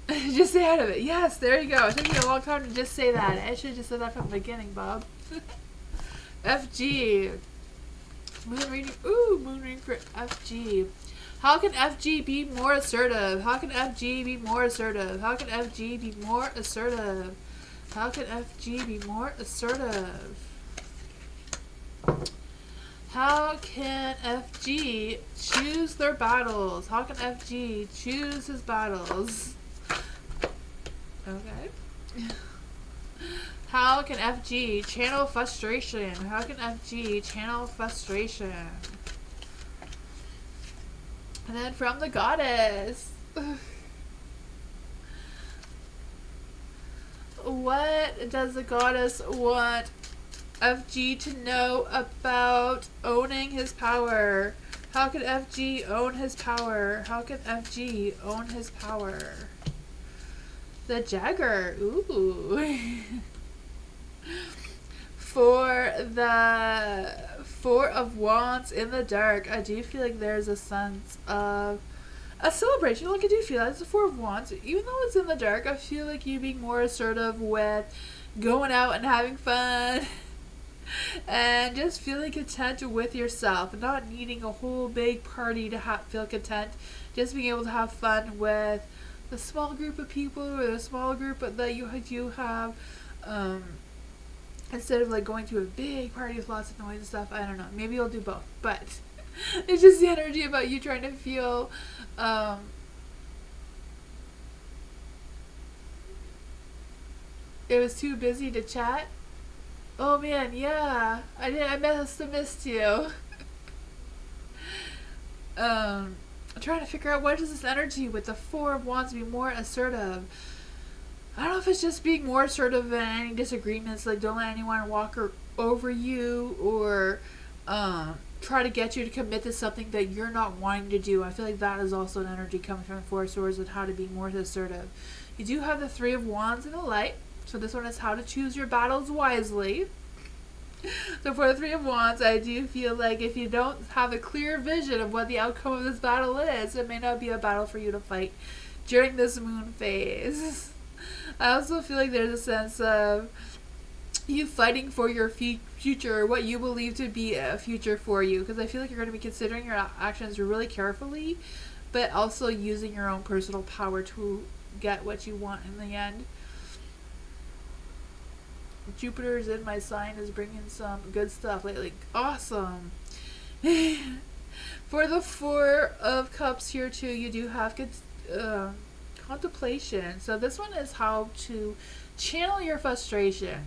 Just stay out of it. Yes, there you go. It took me a long time to just say that. I should have just said that from the beginning, Bob. FG. Moon reading. Ooh, moon reading for FG. How can FG be more assertive? How can FG be more assertive? How can FG be more assertive? How can FG be more assertive? How can FG choose their battles? How can FG choose his battles? Okay. How can FG channel frustration? How can FG channel frustration? And then from the goddess. What does the goddess want FG to know about owning his power? How can FG own his power? How can FG own his power? The Jagger. Ooh. For the Four of Wands in the dark, I do feel like there's a sense of a celebration. Like, I do feel that it's the Four of Wands. Even though it's in the dark, I feel like you being more assertive with going out and having fun and just feeling content with yourself and not needing a whole big party to feel content. Just being able to have fun with the small group of people or the small group that you do have, instead of like going to a big party with lots of noise and stuff. I don't know. Maybe you'll do both. But it's just the energy about you trying to feel it was too busy to chat. Oh man, yeah. I must have missed you. I'm trying to figure out what is this energy with the Four of Wands be more assertive. I don't know if it's just being more assertive in any disagreements, like don't let anyone walk over you or try to get you to commit to something that you're not wanting to do. I feel like that is also an energy coming from the Four of Swords with how to be more assertive. You do have the Three of Wands in the light, so this one is how to choose your battles wisely. So for the Three of Wands, I do feel like if you don't have a clear vision of what the outcome of this battle is, it may not be a battle for you to fight during this moon phase. I also feel like there's a sense of you fighting for your future, what you believe to be a future for you, because I feel like you're going to be considering your actions really carefully, but also using your own personal power to get what you want in the end. Jupiter's in my sign is bringing some good stuff lately. Awesome. For the Four of Cups here too, you do have good contemplation. So this one is how to channel your frustration.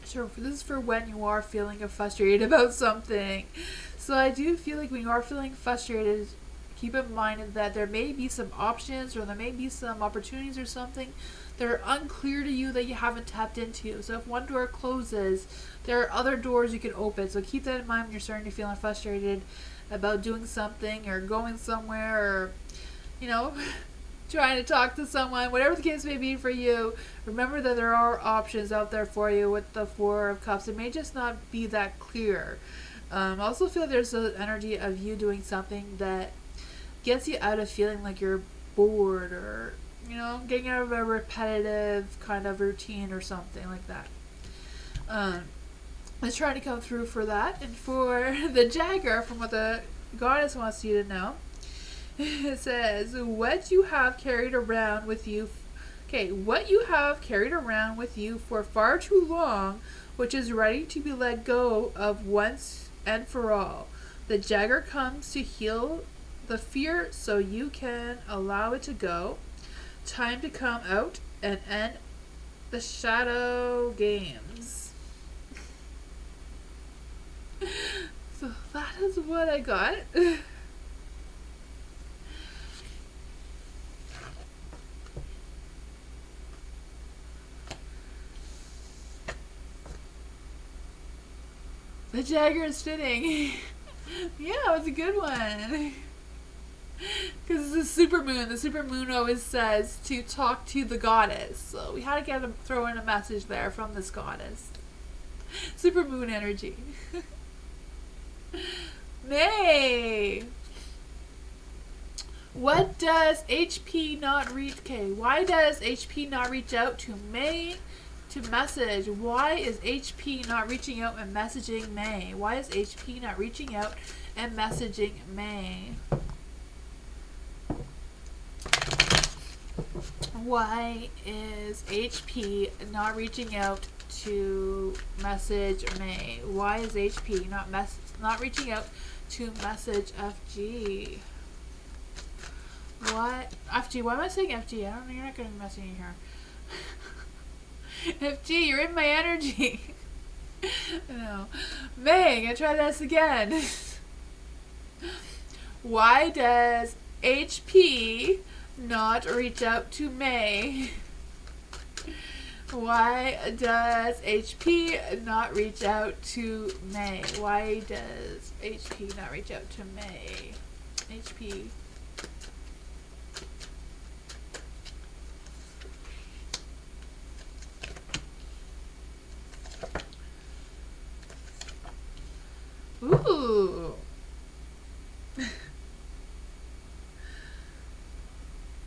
So this is for when you are feeling frustrated about something. So I do feel like when you are feeling frustrated, keep in mind that there may be some options or there may be some opportunities or something that are unclear to you that you haven't tapped into. So if one door closes, there are other doors you can open. So keep that in mind when you're starting to feel frustrated about doing something or going somewhere or, you know, trying to talk to someone, whatever the case may be for you, remember that there are options out there for you with the Four of Cups. It may just not be that clear. I also feel there's an energy of you doing something that gets you out of feeling like you're bored, or, you know, getting out of a repetitive kind of routine or something like that. Let's try to come through for that. And for the Jagger, from what the goddess wants you to know, it says, what you have carried around with you for far too long, which is ready to be let go of once and for all. The Jagger comes to heal the fear so you can allow it to go. Time to come out and end the shadow games. So that is what I got. The Jagger is fitting. Yeah, it was a good one. Because it's the supermoon. The supermoon always says to talk to the goddess. So we had to throw in a message there from this goddess. Supermoon energy. May. What does HP not reach? Okay, why does HP not reach out to May to message? Why is HP not reaching out and messaging May? Why is HP not reaching out and messaging May? Why is HP not reaching out to message May? Why is HP not reaching out to message FG? What? FG, why am I saying FG? I don't know, you're not going to be messaging her. FG, you're in my energy. No. May, I'm going to try this again. Why does HP not reach out to May? Why does HP not reach out to May? Why does HP not reach out to May? HP. Ooh.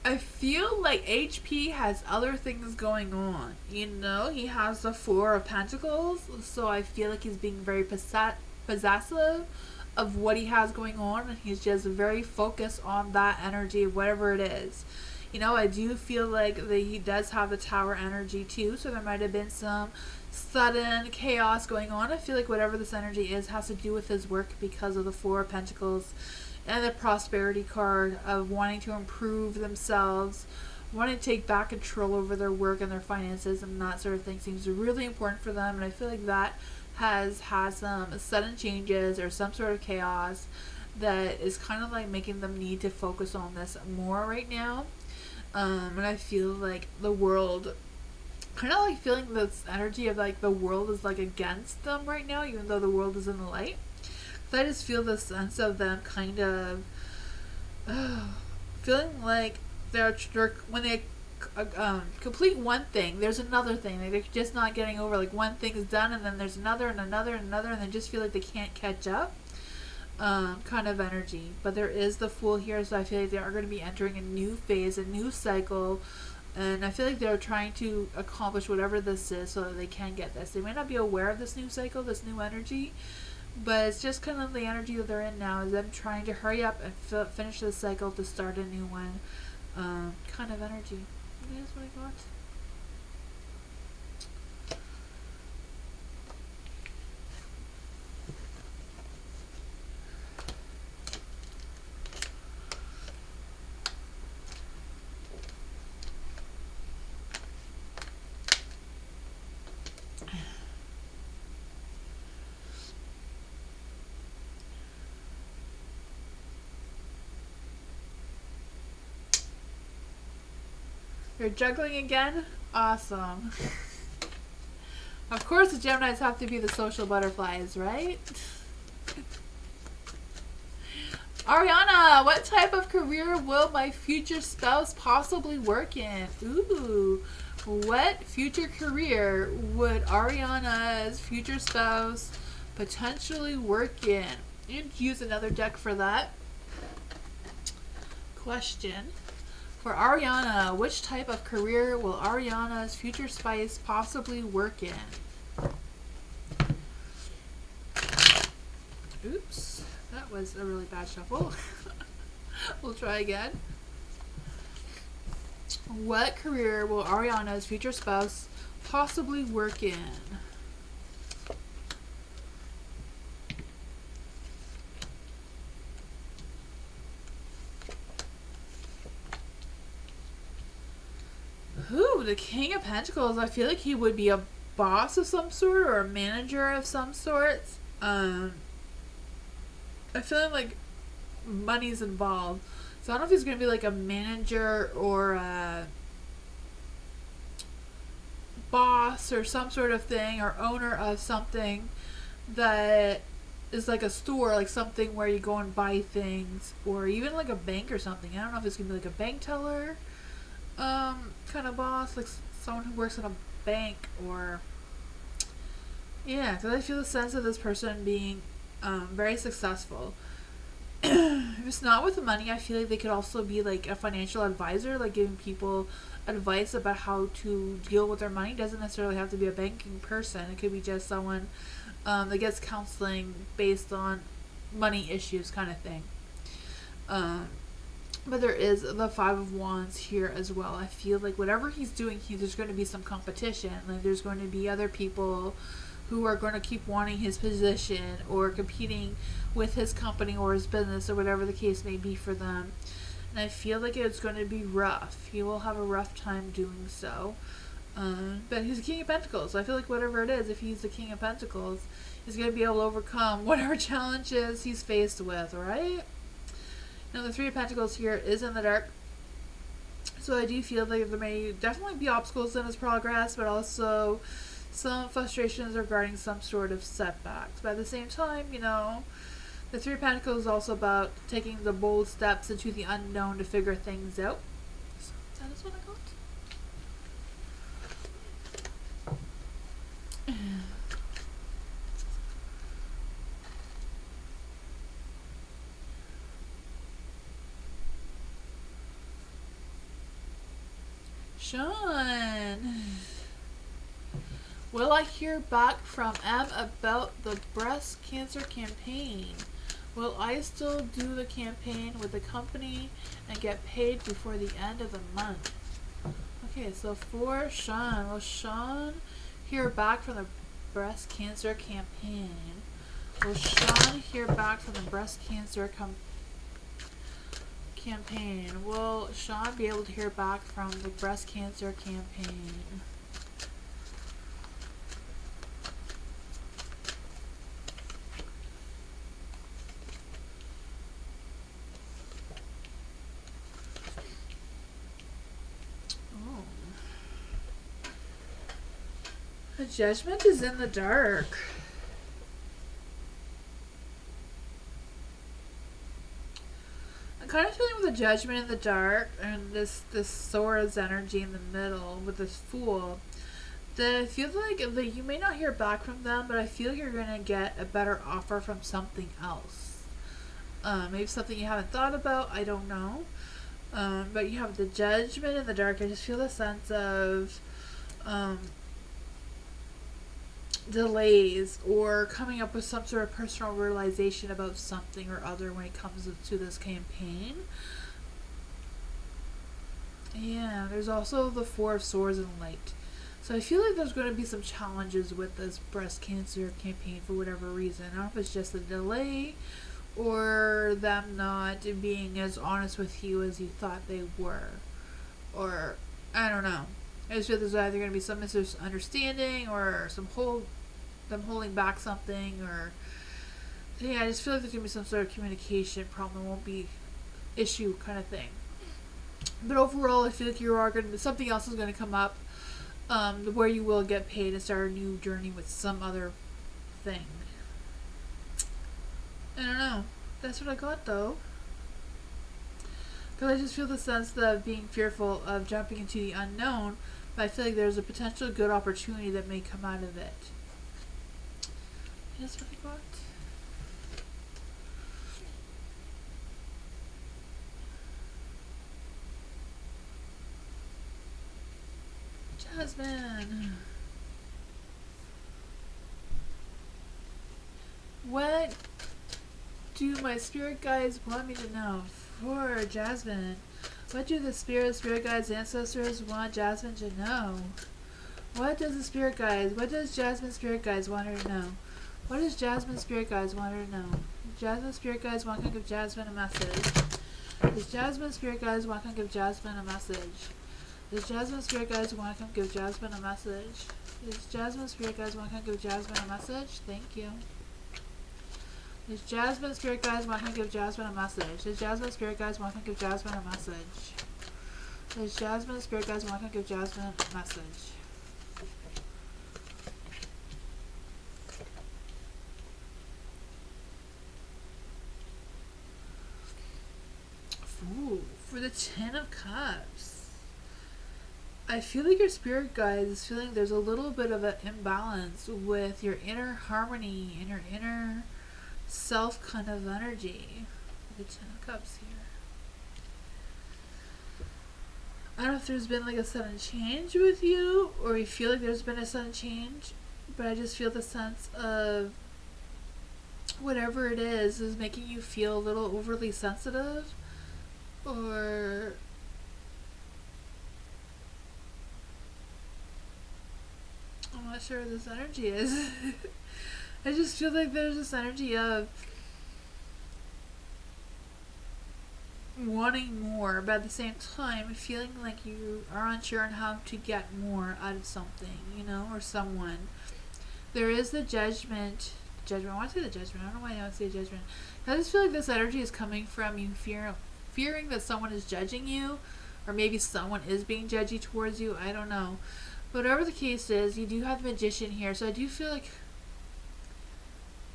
I feel like HP has other things going on. You know, he has the Four of Pentacles, so I feel like he's being very possessive of what he has going on, and he's just very focused on that energy, whatever it is. You know, I do feel like he does have the Tower energy too, so there might have been some sudden chaos going on. I feel like whatever this energy is has to do with his work because of the Four of Pentacles and the Prosperity card of wanting to improve themselves, wanting to take back control over their work and their finances, and that sort of thing seems really important for them. And I feel like that has some sudden changes or some sort of chaos that is kind of like making them need to focus on this more right now. And I feel like the world, kind of like feeling this energy of like the world is like against them right now, even though the world is in the light. So I just feel the sense of them kind of feeling like they're when they complete one thing, there's another thing. Like they're just not getting over, like one thing is done and then there's another and another and another, and they just feel like they can't catch up. Kind of energy. But there is the Fool here, so I feel like they are going to be entering a new phase, a new cycle, and I feel like they're trying to accomplish whatever this is so that they can get this. They may not be aware of this new cycle, this new energy, but it's just kind of the energy that they're in now, is them trying to hurry up and finish this cycle to start a new one. Kind of energy. That's what I got. You're juggling again? Awesome. Of course the Geminis have to be the social butterflies, right? Ariana, what type of career will my future spouse possibly work in? Ooh. What future career would Ariana's future spouse potentially work in? You'd use another deck for that question. For Ariana, which type of career will Ariana's future spouse possibly work in? Oops, that was a really bad shuffle. We'll try again. What career will Ariana's future spouse possibly work in? Ooh, the King of Pentacles. I feel like he would be a boss of some sort or a manager of some sorts. I feel like money's involved. So I don't know if he's going to be like a manager or a boss or some sort of thing, or owner of something that is like a store, like something where you go and buy things, or even like a bank or something. I don't know if it's going to be like a bank teller kind of boss, like someone who works in a bank, or yeah, because I feel the sense of this person being very successful. If it's not with the money, I feel like they could also be like a financial advisor, like giving people advice about how to deal with their money. It doesn't necessarily have to be a banking person. It could be just someone that gets counseling based on money issues, kind of thing. But there is the Five of Wands here as well. I feel like whatever he's doing, there's going to be some competition. Like there's going to be other people who are going to keep wanting his position or competing with his company or his business or whatever the case may be for them. And I feel like it's going to be rough. He will have a rough time doing so. But he's the King of Pentacles. So I feel like whatever it is, if he's the King of Pentacles, he's going to be able to overcome whatever challenges he's faced with, right? Now the Three of Pentacles here is in the dark. So I do feel like there may definitely be obstacles in his progress, but also some frustrations regarding some sort of setbacks. But at the same time, you know, the Three of Pentacles is also about taking the bold steps into the unknown to figure things out. So that is what I got. Sean, will I hear back from M about the breast cancer campaign? Will I still do the campaign with the company and get paid before the end of the month? Okay, so for Sean, will Sean hear back from the breast cancer campaign? Will Sean hear back from the breast cancer campaign? Will Sean be able to hear back from the breast cancer campaign? Oh. The Judgment is in the dark. I'm kind of feeling with the Judgment in the dark and this Sora's energy in the middle with this Fool, that I feel like you may not hear back from them, but I feel you're going to get a better offer from something else. Maybe something you haven't thought about, I don't know. But you have the Judgment in the dark. I just feel a sense of delays or coming up with some sort of personal realization about something or other when it comes to this campaign. Yeah, there's also the Four of Swords and Light. So I feel like there's going to be some challenges with this breast cancer campaign for whatever reason. I don't know if it's just a delay or them not being as honest with you as you thought they were. Or, I don't know. I just feel there's either going to be some misunderstanding or them holding back something, or yeah, I just feel like there's going to be some sort of communication problem, won't be issue kind of thing. But overall, I feel like you are going to, something else is going to come up where you will get paid and start a new journey with some other thing. I don't know. That's what I got though. Because I just feel the sense of being fearful of jumping into the unknown, but I feel like there's a potential good opportunity that may come out of it. That's what I got. Jasmine. What do my spirit guides want me to know? For Jasmine. What do the spirit guides, ancestors want Jasmine to know? What does Jasmine's spirit guides want her to know? What does Jasmine's spirit guides want her to know? Jasmine's spirit guides want to give Jasmine a message. Does Jasmine's spirit guides want to give Jasmine a message? Does Jasmine's spirit guides want to give Jasmine a message? Does Jasmine's spirit guides want to give Jasmine a message? Thank you. Does Jasmine's spirit guides want to give Jasmine a message? Does Jasmine's spirit guides want to give Jasmine a message? Does Jasmine's spirit guides want to give Jasmine a message? Ooh, for the Ten of Cups. I feel like your spirit guide is feeling there's a little bit of an imbalance with your inner harmony and your inner self kind of energy. The Ten of Cups here. I don't know if there's been like a sudden change with you, or you feel like there's been a sudden change, but I just feel the sense of whatever it is making you feel a little overly sensitive, or I'm not sure what this energy is. I just feel like there's this energy of wanting more, but at the same time feeling like you are unsure on how to get more out of something, you know, or someone. There is the judgment. I want to say the judgment. I don't know why I don't say judgment. I just feel like this energy is coming from you fearing that someone is judging you, or maybe someone is being judgy towards you. I don't know. But whatever the case is, you do have the Magician here, so I do feel like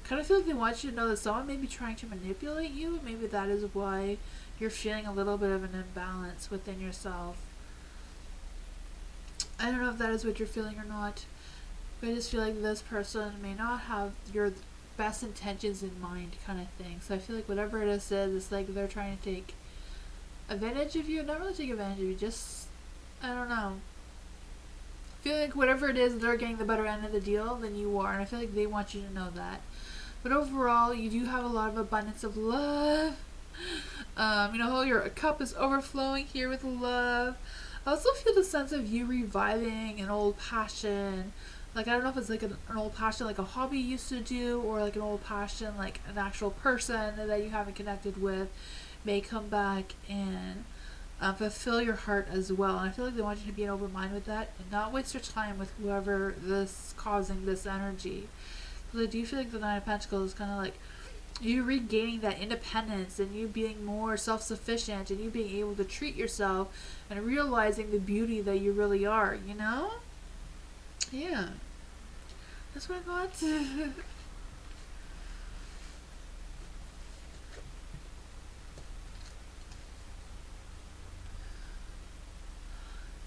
they want you to know that someone may be trying to manipulate you. Maybe that is why you're feeling a little bit of an imbalance within yourself. I don't know if that is what you're feeling or not, but I just feel like this person may not have your best intentions in mind, kind of thing. So I feel like whatever it is, it's like they're trying to take advantage of you. Not really take advantage of you, just, I don't know. I feel like whatever it is, they're getting the better end of the deal than you are, and I feel like they want you to know that. But overall, you do have a lot of abundance of love. You know, your cup is overflowing here with love. I also feel the sense of you reviving an old passion. Like, I don't know if it's like an old passion like a hobby you used to do, or like an old passion like an actual person that you haven't connected with may come back and fulfill your heart as well. And I feel like they want you to be in open mind with that and not waste your time with whoever this causing this energy. Because I do feel like the Nine of Pentacles is kind of like you regaining that independence and you being more self-sufficient and you being able to treat yourself and realizing the beauty that you really are, you know? Yeah. That's what I got.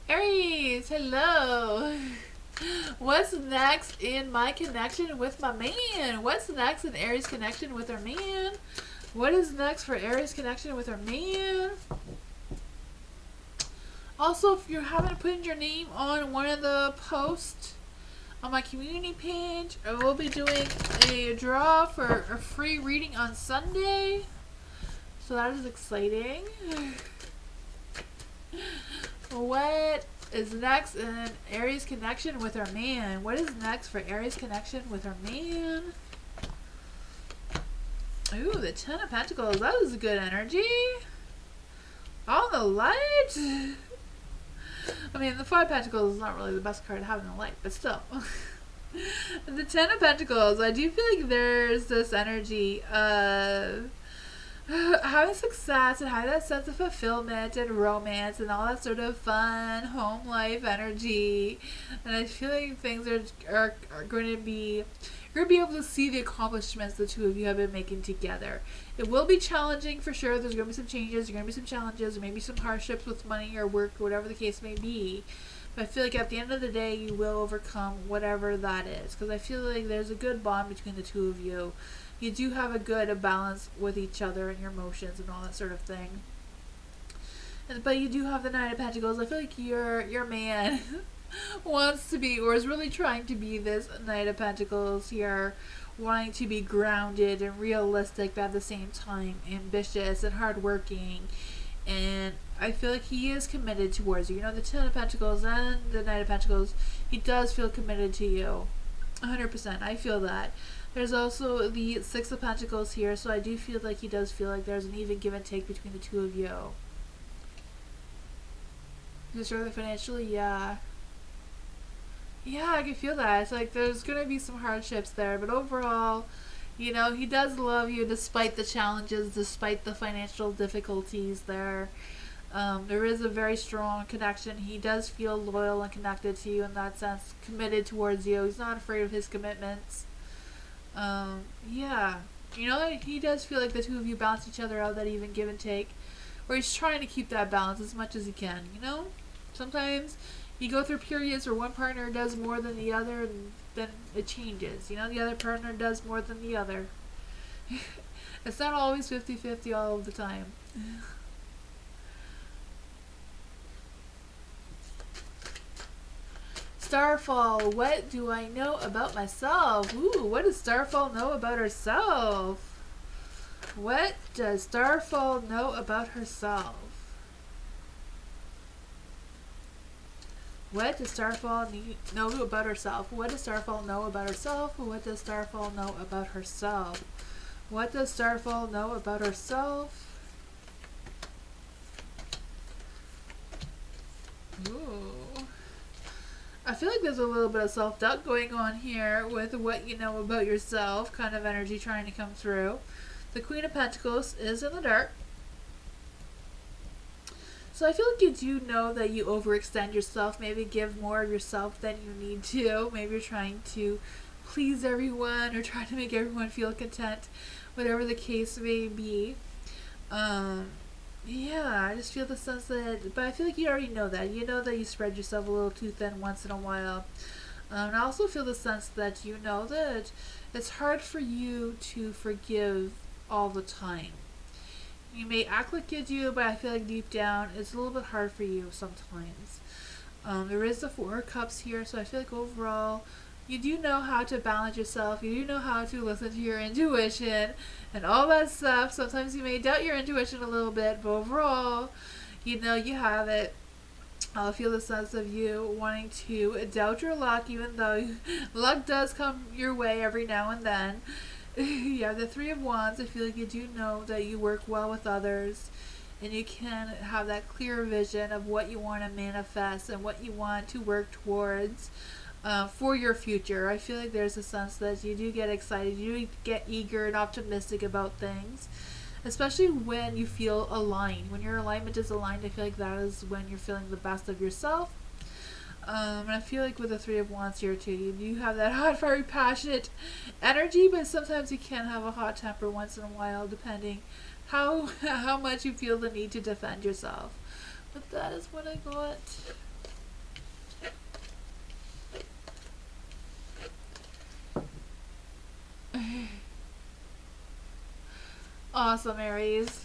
Aries, hello. What's next in my connection with my man? What's next in Aries connection with our man? What is next for Aries connection with our man? Also, if you haven't put your name on one of the posts on my community page, I will be doing a draw for a free reading on Sunday. So that is exciting. What is next in Aries connection with our man? What is next for Aries connection with our man? Ooh, the Ten of Pentacles. That is a good energy. All the light. I mean, the Five of Pentacles is not really the best card to have in the light, but still. The Ten of Pentacles. I do feel like there's this energy of having success and having that sense of fulfillment and romance and all that sort of fun home life energy. And I feel like things are going to be, you're going to be able to see the accomplishments the two of you have been making together. It will be challenging for sure. There's going to be some changes, there's going to be some challenges, or maybe some hardships with money or work, or whatever the case may be. But I feel like at the end of the day, you will overcome whatever that is. Because I feel like there's a good bond between the two of you. You do have a good balance with each other and your emotions and all that sort of thing. But you do have the Nine of Pentacles. I feel like your man wants to be, or is really trying to be, this Knight of Pentacles here, wanting to be grounded and realistic, but at the same time ambitious and hardworking. And I feel like he is committed towards you. You know, the Ten of Pentacles and the Knight of Pentacles, he does feel committed to you. 100%. I feel that. There's also the Six of Pentacles here, so I do feel like he does feel like there's an even give and take between the two of you. Just really financially, yeah. Yeah, I can feel that. It's like there's going to be some hardships there, but overall, you know, he does love you despite the challenges, despite the financial difficulties there. There is a very strong connection. He does feel loyal and connected to you in that sense, committed towards you. He's not afraid of his commitments. Yeah. You know, he does feel like the two of you balance each other out, that even give and take. Or he's trying to keep that balance as much as he can, you know? Sometimes you go through periods where one partner does more than the other, and then it changes. You know, the other partner does more than the other. It's not always 50-50 all of the time. Starfall, what do I know about myself? Ooh, what does Starfall know about herself? What does Starfall know about herself? What does Starfall know about herself? What does Starfall know about herself? What does Starfall know about herself? What does Starfall know about herself? Ooh. I feel like there's a little bit of self-doubt going on here with what you know about yourself, kind of energy trying to come through. The Queen of Pentacles is in the dark. So I feel like you do know that you overextend yourself, maybe give more of yourself than you need to. Maybe you're trying to please everyone or trying to make everyone feel content, whatever the case may be. Yeah, I just feel the sense that, but I feel like you already know that. You know that you spread yourself a little too thin once in a while. And I also feel the sense that you know that it's hard for you to forgive all the time. You may act like you do, but I feel like deep down it's a little bit hard for you sometimes. There is the Four of Cups here, so I feel like overall you do know how to balance yourself. You do know how to listen to your intuition and all that stuff. Sometimes you may doubt your intuition a little bit, but overall, you know you have it. I feel the sense of you wanting to doubt your luck, even though luck does come your way every now and then. Yeah, the Three of Wands, I feel like you do know that you work well with others and you can have that clear vision of what you want to manifest and what you want to work towards for your future. I feel like there's a sense that you do get excited, you do get eager and optimistic about things, especially when you feel aligned. When your alignment is aligned, I feel like that is when you're feeling the best of yourself. And I feel like with the Three of Wands here too, you do have that hot, fiery, passionate energy, but sometimes you can have a hot temper once in a while, depending how much you feel the need to defend yourself. But that is what I got. Awesome, Aries.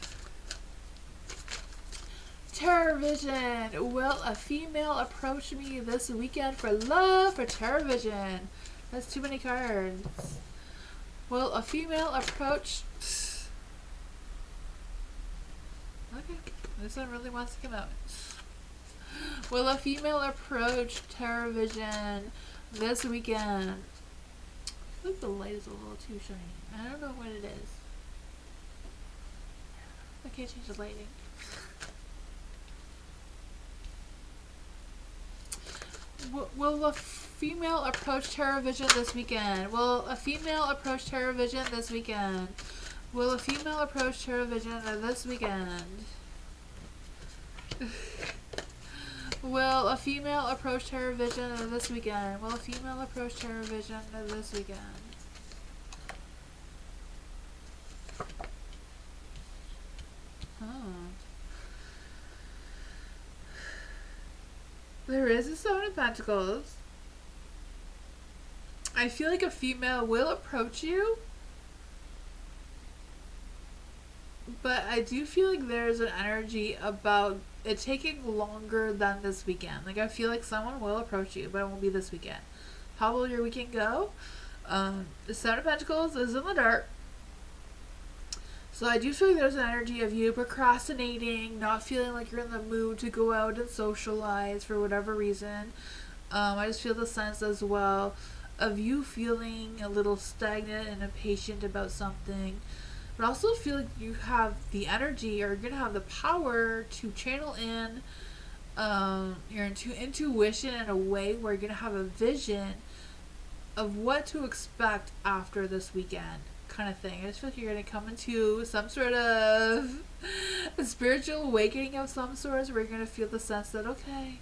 Tarot Vision. Will a female approach me this weekend for love? For Tarot Vision. That's too many cards. Will a female approach... Okay, this one really wants to come out. Will a female approach Tarot Vision this weekend? I think the light is a little too shiny. I don't know what it is. I can't change the lighting. Will a female approach Tarot Vision this weekend? Will a female approach Tarot Vision this weekend? Will a female approach tarot vision this weekend? Will a female approach tarot vision this weekend? Will a female approach tarot vision this weekend? Oh. There is a Seven of Pentacles. I feel like a female will approach you, but I do feel like there's an energy about it taking longer than this weekend. Like, I feel like someone will approach you, but it won't be this weekend. How will your weekend go? The Seven of Pentacles is in the dark. So I do feel like there's an energy of you procrastinating, not feeling like you're in the mood to go out and socialize for whatever reason. I just feel the sense as well of you feeling a little stagnant and impatient about something. But I also feel like you have the energy, or you're going to have the power to channel in your intuition in a way where you're going to have a vision of what to expect after this weekend, kind of thing. I just feel like you're going to come into some sort of a spiritual awakening of some sorts, where you're going to feel the sense that, okay,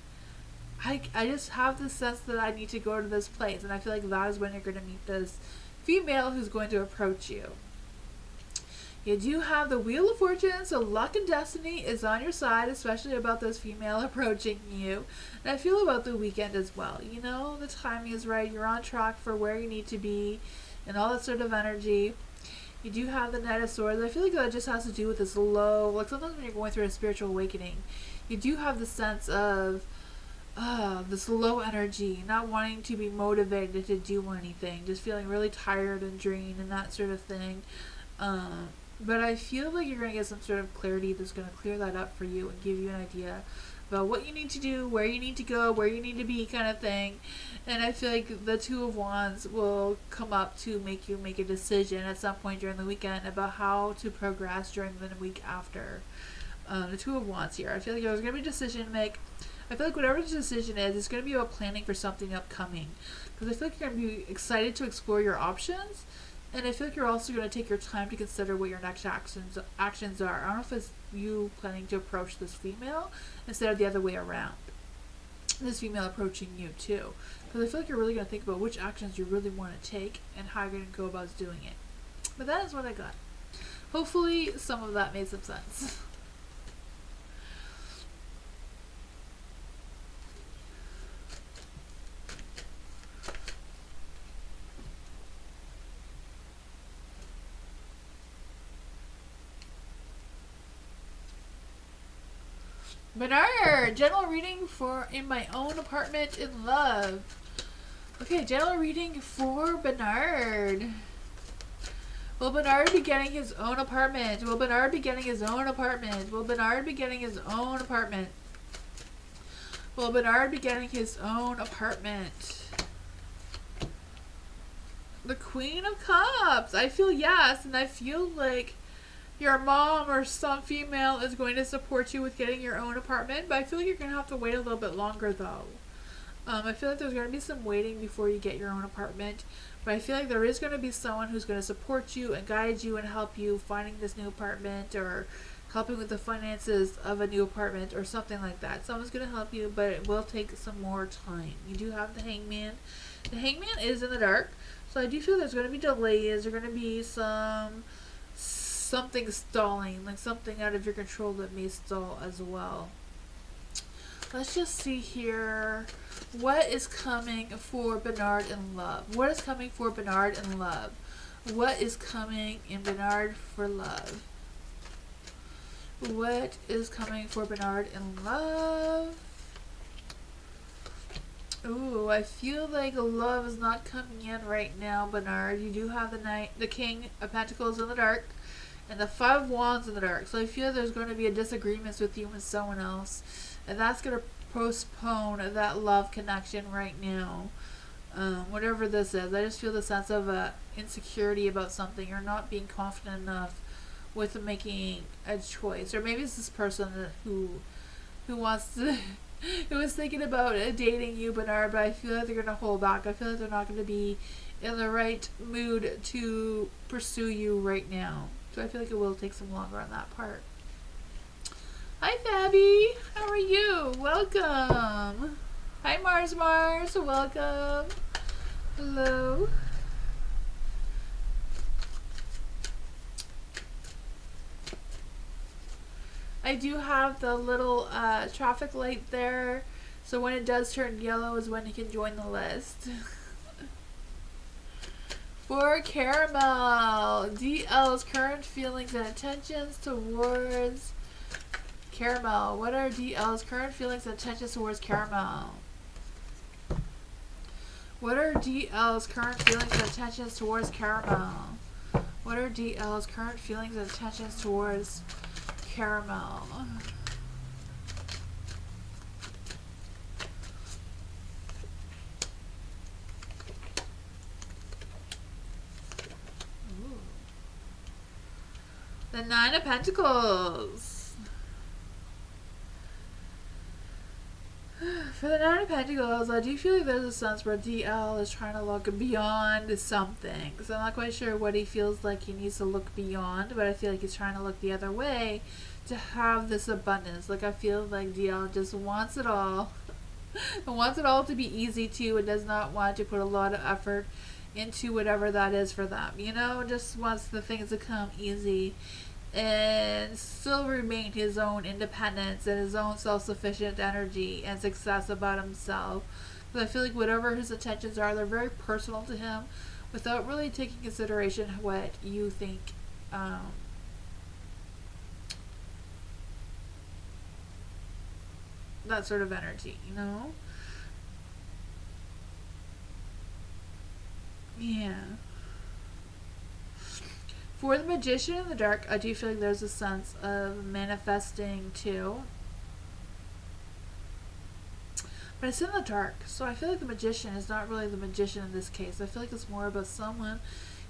I just have the sense that I need to go to this place. And I feel like that is when you're going to meet this female who's going to approach you. You do have the Wheel of Fortune, so luck and destiny is on your side, especially about this female approaching you. And I feel about the weekend as well. You know, the timing is right. You're on track for where you need to be and all that sort of energy. You do have the Knight of Swords. I feel like that just has to do with this low, like sometimes when you're going through a spiritual awakening, you do have the sense of this low energy, not wanting to be motivated to do anything, just feeling really tired and drained and that sort of thing. But I feel like you're going to get some sort of clarity that's going to clear that up for you and give you an idea about what you need to do, where you need to go, where you need to be, kind of thing. And I feel like the Two of Wands will come up to make you make a decision at some point during the weekend about how to progress during the week after. The Two of Wands here. I feel like there's going to be a decision to make. I feel like whatever the decision is, it's going to be about planning for something upcoming. Because I feel like you're going to be excited to explore your options. And I feel like you're also going to take your time to consider what your next actions are. I don't know if it's you planning to approach this female instead of the other way around. This female approaching you too. Because I feel like you're really going to think about which actions you really want to take and how you're going to go about doing it. But that is what I got. Hopefully some of that made some sense. Bernard, general reading for in my own apartment in love. Okay, general reading for Bernard. Will Bernard be getting his own apartment? Will Bernard be getting his own apartment? Will Bernard be getting his own apartment? Will Bernard be getting his own apartment? The Queen of Cups. I feel yes, and I feel like your mom or some female is going to support you with getting your own apartment, but I feel like you're going to have to wait a little bit longer though. I feel like there's going to be some waiting before you get your own apartment, but I feel like there is going to be someone who's going to support you and guide you and help you finding this new apartment, or helping with the finances of a new apartment or something like that. Someone's going to help you, but it will take some more time. You do have the Hangman. The Hangman is in the dark, so I do feel there's going to be delays. There's going to be something stalling, like something out of your control that may stall as well. Let's just see here. What is coming for Bernard in love? What is coming for Bernard in love? What is coming in Bernard for love? What is coming for Bernard in love? Ooh, I feel like love is not coming in right now, Bernard. You do have the King of Pentacles in the dark, and the Five of Wands in the dark. So I feel there's going to be a disagreement with you and someone else, and that's going to postpone that love connection right now. Whatever this is, I just feel the sense of insecurity about something, or not being confident enough with making a choice. Or maybe it's this person who wants to who is thinking about dating you, Bernard, but I feel like they're going to hold back. I feel like they're not going to be in the right mood to pursue you right now. So I feel like it will take some longer on that part. Hi, Fabby. How are you? Welcome. Hi, Mars. Welcome. Hello. I do have the little traffic light there, so when it does turn yellow is when you can join the list. For Caramel, DL's current feelings and intentions towards Caramel. What are DL's current feelings and intentions towards Caramel? What are DL's current feelings and intentions towards Caramel? What are DL's current feelings and intentions towards Caramel? Ooh. The Nine of Pentacles. For the Nine of Pentacles, I do feel like there's a sense where DL is trying to look beyond something. So I'm not quite sure what he feels like he needs to look beyond, but I feel like he's trying to look the other way to have this abundance. Like I feel like DL just wants it all. And wants it all to be easy too, and does not want to put a lot of effort into whatever that is for them. You know, just wants the things to come easy and still remain his own independence and his own self-sufficient energy and success about himself. Because I feel like whatever his intentions are, they're very personal to him without really taking consideration what you think that sort of energy, you know? Yeah. For the Magician in the Dark, I do feel like there's a sense of manifesting too. But it's in the dark, so I feel like the Magician is not really the Magician in this case. I feel like it's more about someone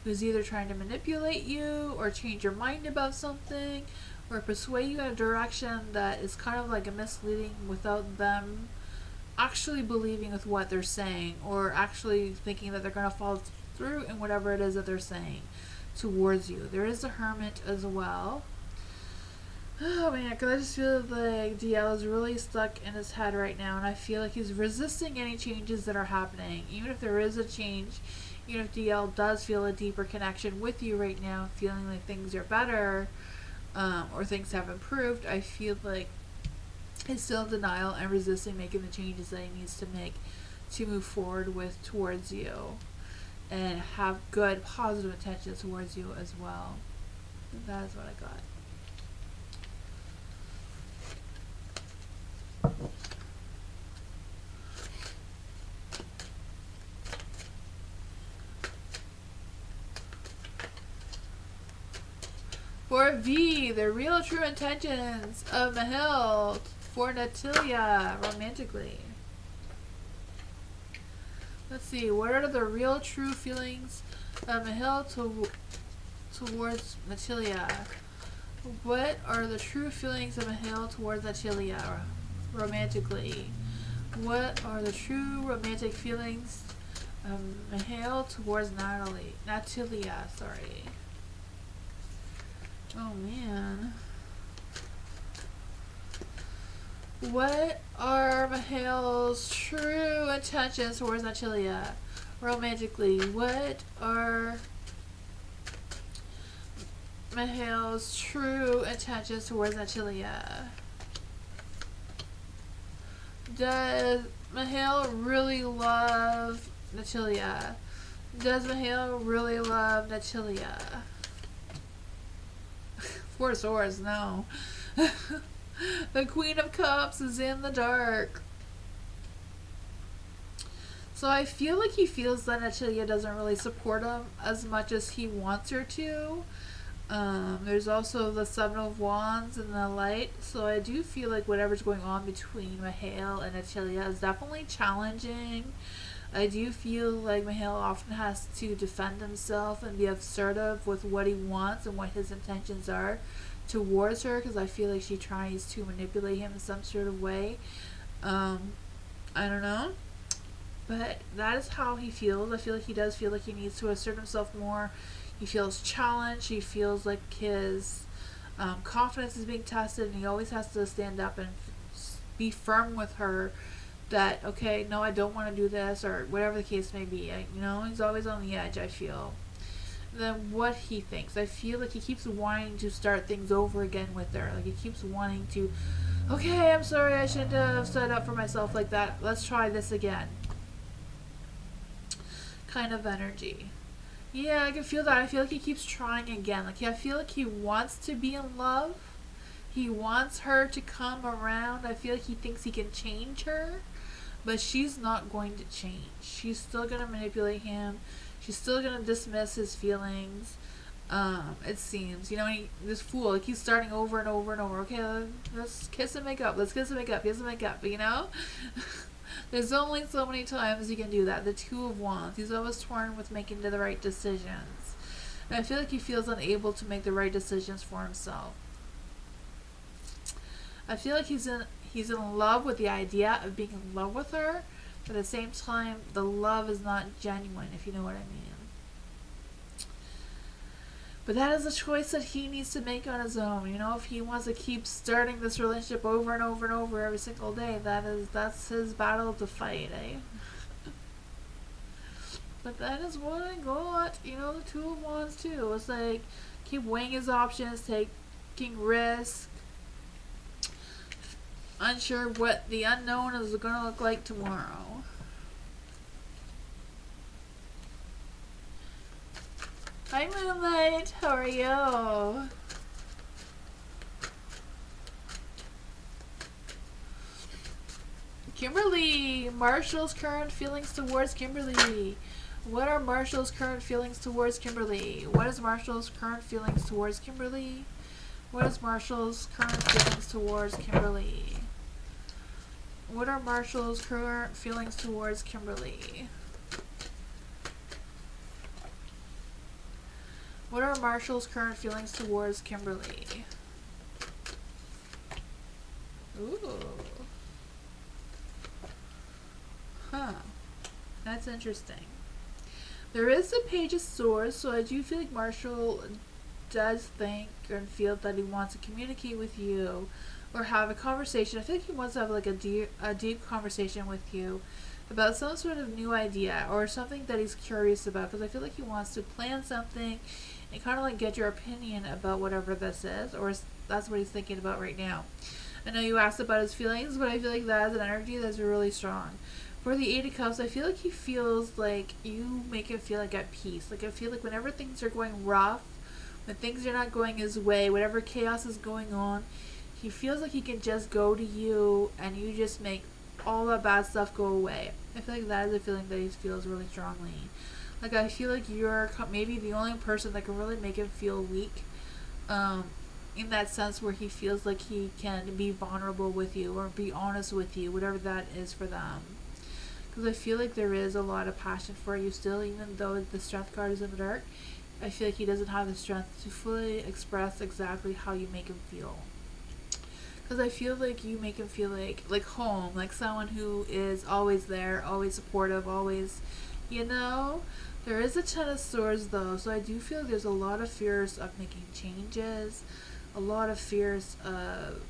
who's either trying to manipulate you or change your mind about something or persuade you in a direction that is kind of like a misleading without them actually believing with what they're saying or actually thinking that they're going to follow through in whatever it is that they're saying towards you. There is a Hermit as well. Oh man, because I just feel like DL is really stuck in his head right now, and I feel like he's resisting any changes that are happening. Even if there is a change, even if DL does feel a deeper connection with you right now, feeling like things are better or things have improved, I feel like he's still in denial and resisting making the changes that he needs to make to move forward with towards you and have good positive intentions towards you as well. That is what I got. For V, the real true intentions of Mahil for Natalia romantically. Let's see, what are the real true feelings of Mahil towards Natalia? What are the true feelings of Mahil towards Natalia romantically? What are the true romantic feelings of Mahil towards Natalia, sorry. Oh man. What are Mahil's true intentions towards Natalia romantically? What are Mahil's true intentions towards Natalia? Does Mahil really love Natalia? Does Mahil really love Natalia? Four of Swords, no. The Queen of Cups is in the dark. So I feel like he feels that Natalia doesn't really support him as much as he wants her to. There's also the Seven of Wands in the light. So I do feel like whatever's going on between Mahil and Natalia is definitely challenging. I do feel like Mahil often has to defend himself and be assertive with what he wants and what his intentions are towards her, because I feel like she tries to manipulate him in some sort of way. I don't know. But that is how he feels. I feel like he does feel like he needs to assert himself more. He feels challenged. He feels like his confidence is being tested, and he always has to stand up and be firm with her that, okay, no, I don't want to do this, or whatever the case may be. He's always on the edge, I feel. And then what he thinks. I feel like he keeps wanting to start things over again with her. Like he keeps wanting to, okay, I'm sorry, I shouldn't have stood up for myself like that. Let's try this again. Kind of energy. Yeah, I can feel that. I feel like he keeps trying again. Like I feel like he wants to be in love. He wants her to come around. I feel like he thinks he can change her, but she's not going to change. She's still going to manipulate him. She's still going to dismiss his feelings. It seems. This fool, like he's starting over and over and over. Okay, let's kiss and make up. Let's kiss and make up. Kiss and make up, There's only so many times you can do that. The Two of Wands. He's always torn with making the right decisions. And I feel like he feels unable to make the right decisions for himself. I feel like he's in love with the idea of being in love with her, but at the same time, the love is not genuine, if you know what I mean. But that is a choice that he needs to make on his own. If he wants to keep starting this relationship over and over and over every single day, that's his battle to fight, eh? But that is what I got. The Two of Wands too. It's like keep weighing his options, taking risks. Unsure what the unknown is going to look like tomorrow. Hi, Moonlight. How are you? Kimberly. Marshall's current feelings towards Kimberly. What are Marshall's current feelings towards Kimberly? What is Marshall's current feelings towards Kimberly? What is Marshall's current feelings towards Kimberly? What are Marshall's current feelings towards Kimberly? What are Marshall's current feelings towards Kimberly? Ooh. Huh. That's interesting. There is the Page of Swords, so I do feel like Marshall does think and feel that he wants to communicate with you or have a conversation. I feel like he wants to have like a deep conversation with you about some sort of new idea or something that he's curious about, because I feel like he wants to plan something and kind of like get your opinion about whatever this is, or that's what he's thinking about right now. I know you asked about his feelings, but I feel like that is an energy that's really strong. For the Eight of Cups, I feel like he feels like you make him feel like at peace. Like I feel like whenever things are going rough, when things are not going his way, whatever chaos is going on, he feels like he can just go to you and you just make all that bad stuff go away. I feel like that is a feeling that he feels really strongly. Like I feel like you're maybe the only person that can really make him feel weak, in that sense where he feels like he can be vulnerable with you or be honest with you, whatever that is for them. Because I feel like there is a lot of passion for you still, even though the Strength card is in the dark. I feel like he doesn't have the strength to fully express exactly how you make him feel. Because I feel like you make him feel like home, like someone who is always there, always supportive, always, There is a Ten of Swords though, so I do feel there's a lot of fears of making changes, a lot of fears of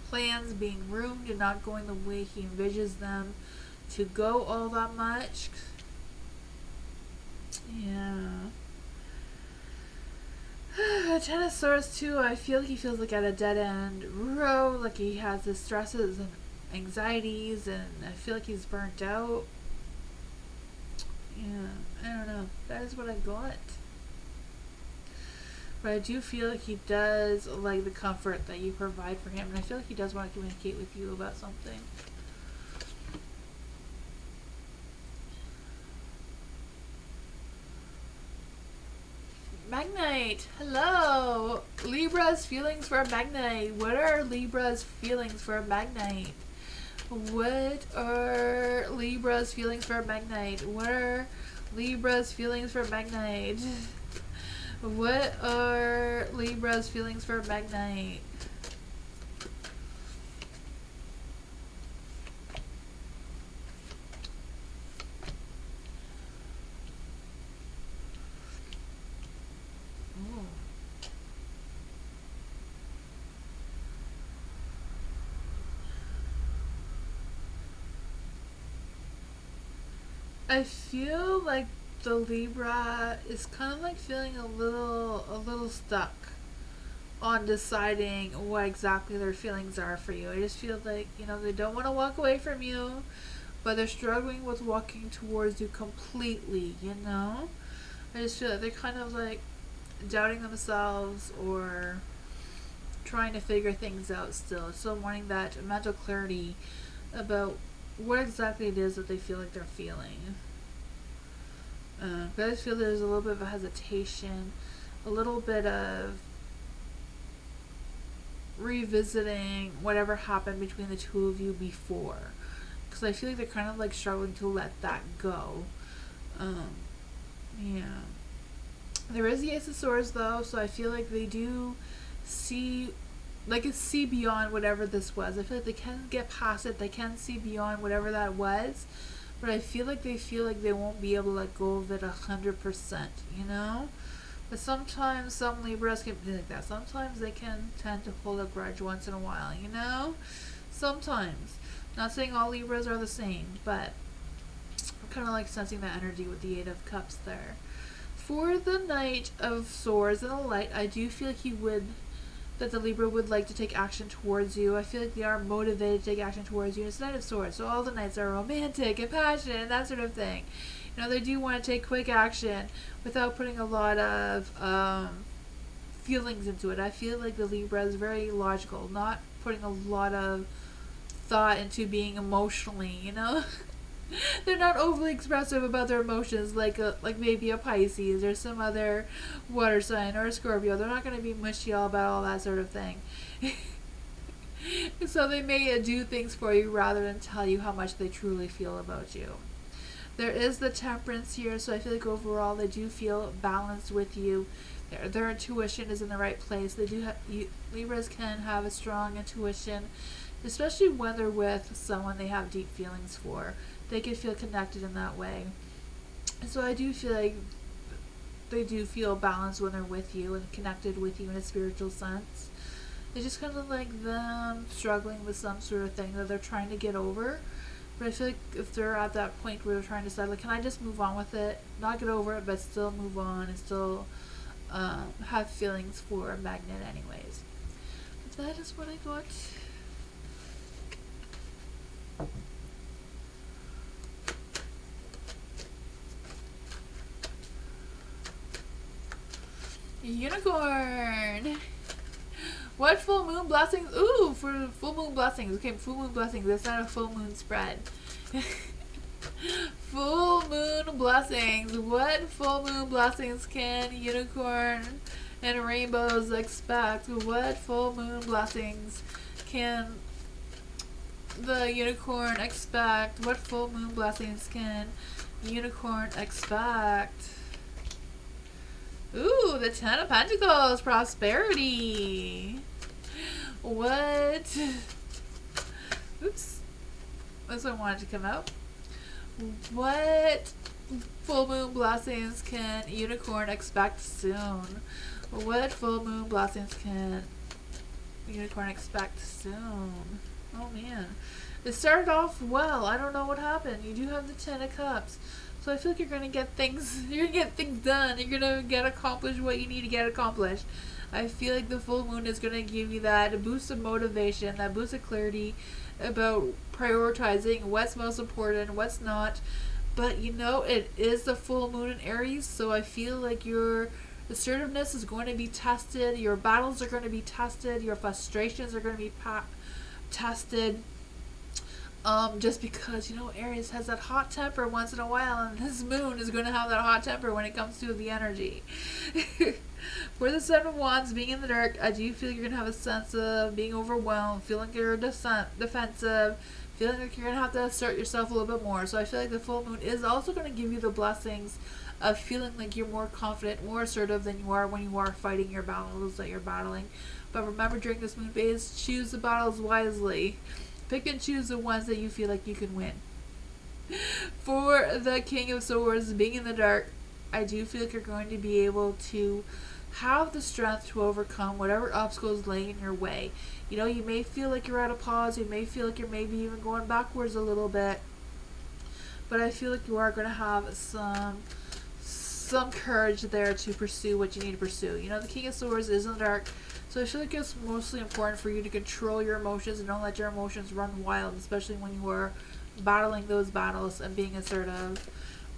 plans being ruined and not going the way he envisions them to go all that much. Yeah. Ten of Swords too, I feel like he feels like at a dead end road, like he has his stresses and anxieties, and I feel like he's burnt out. Yeah, I don't know. That is what I got. But I do feel like he does like the comfort that you provide for him, and I feel like he does want to communicate with you about something. Magnite, hello! Libra's feelings for Magnite. What are Libra's feelings for Magnite? What are Libra's feelings for Magnite? What are Libra's feelings for Magnite? What are Libra's feelings for Magnite? I feel like the Libra is kind of like feeling a little stuck on deciding what exactly their feelings are for you. I just feel like, they don't want to walk away from you, but they're struggling with walking towards you completely. I just feel like they're kind of like doubting themselves or trying to figure things out still. Still wanting that mental clarity about what exactly it is that they feel like they're feeling. But I just feel there's a little bit of a hesitation, a little bit of revisiting whatever happened between the two of you before. Because I feel like they're kind of like struggling to let that go. Yeah. There is the Ace of Swords though, so I feel like they do see, like, see beyond whatever this was. I feel like they can get past it. They can see beyond whatever that was, but I feel like they won't be able to let go of it 100%. But sometimes some Libras can be like that. Sometimes they can tend to hold a grudge once in a while. Sometimes. Not saying all Libras are the same, but I'm kind of like sensing that energy with the Eight of Cups there. For the Knight of Swords and the Light, I do feel like that the Libra would like to take action towards you. I feel like they are motivated to take action towards you. It's Knight of Swords, so all the Knights are romantic and passionate and that sort of thing. They do want to take quick action without putting a lot of feelings into it. I feel like the Libra is very logical, not putting a lot of thought into being emotionally. They're not overly expressive about their emotions like maybe a Pisces or some other water sign or a Scorpio. They're not going to be mushy all about all that sort of thing. So they may do things for you rather than tell you how much they truly feel about you. There is the Temperance here, so I feel like overall they do feel balanced with you. Their intuition is in the right place. Libras can have a strong intuition, especially when they're with someone they have deep feelings for. They can feel connected in that way. So I do feel like they do feel balanced when they're with you and connected with you in a spiritual sense. It's just kind of like them struggling with some sort of thing that they're trying to get over. But I feel like if they're at that point where they're trying to decide, like, can I just move on with it? Not get over it, but still move on and still have feelings for a magnet anyways. But that is what I got. Unicorn! What full moon blessings? Ooh, for full moon blessings. Okay, full moon blessings. That's not a full moon spread. Full moon blessings. What full moon blessings can unicorn and rainbows expect? What full moon blessings can the unicorn expect? What full moon blessings can unicorn expect? Ooh, the Ten of Pentacles, prosperity. What? Oops. This one wanted to come out. What full moon blessings can unicorn expect soon? What full moon blessings can unicorn expect soon? Oh man. It started off well. I don't know what happened. You do have the Ten of Cups. So I feel like you're gonna get things done. You're gonna get accomplished what you need to get accomplished. I feel like the full moon is gonna give you that boost of motivation, that boost of clarity about prioritizing what's most important, what's not. But it is the full moon in Aries, so I feel like your assertiveness is going to be tested, your battles are going to be tested, your frustrations are going to be tested. Just because, Aries has that hot temper once in a while, and this moon is going to have that hot temper when it comes to the energy. For the Seven of Wands, being in the dark, I do feel you're going to have a sense of being overwhelmed, feeling like you're defensive, feeling like you're going to have to assert yourself a little bit more. So I feel like the full moon is also going to give you the blessings of feeling like you're more confident, more assertive than you are when you are fighting your battles that you're battling. But remember, during this moon phase, choose the battles wisely. Pick and choose the ones that you feel like you can win. For the King of Swords, being in the dark, I do feel like you're going to be able to have the strength to overcome whatever obstacles lay in your way. You may feel like you're at a pause. You may feel like you're maybe even going backwards a little bit. but I feel like you are going to have some courage there to pursue what you need to pursue. You know, the King of Swords is in the dark, so I feel like it's mostly important for you to control your emotions and don't let your emotions run wild, especially when you are battling those battles and being assertive.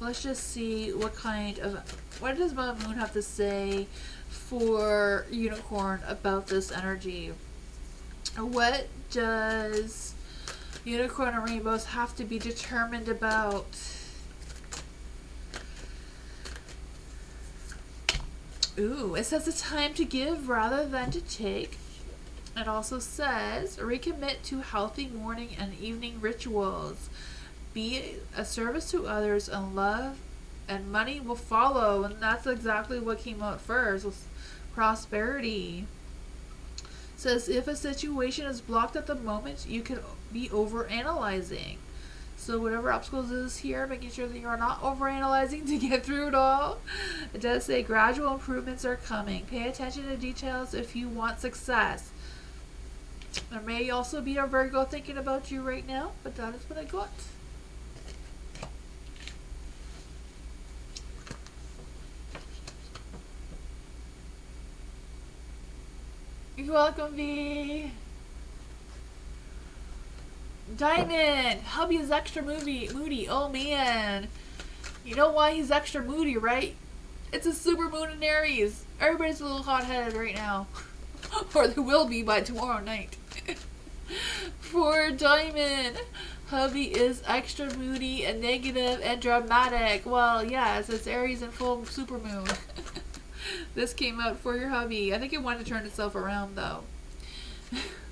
Let's just see what does Mother Moon have to say for Unicorn about this energy. What does Unicorn and Rainbows have to be determined about? Ooh, it says it's time to give rather than to take. It also says recommit to healthy morning and evening rituals. Be a service to others, and love and money will follow. And that's exactly what came out first, was prosperity. It says if a situation is blocked at the moment, you could be over analyzing. So whatever obstacles is here, making sure that you're not overanalyzing to get through it all. It does say gradual improvements are coming. Pay attention to details if you want success. There may also be a Virgo thinking about you right now, but that is what I got. You're welcome, V. Diamond! Hubby is extra moody. Oh man. You know why he's extra moody, right? It's a super moon in Aries. Everybody's a little hot-headed right now. Or they will be by tomorrow night. For Diamond, hubby is extra moody and negative and dramatic. Well, yes, it's Aries and full supermoon. This came out for your hubby. I think it wanted to turn itself around, though.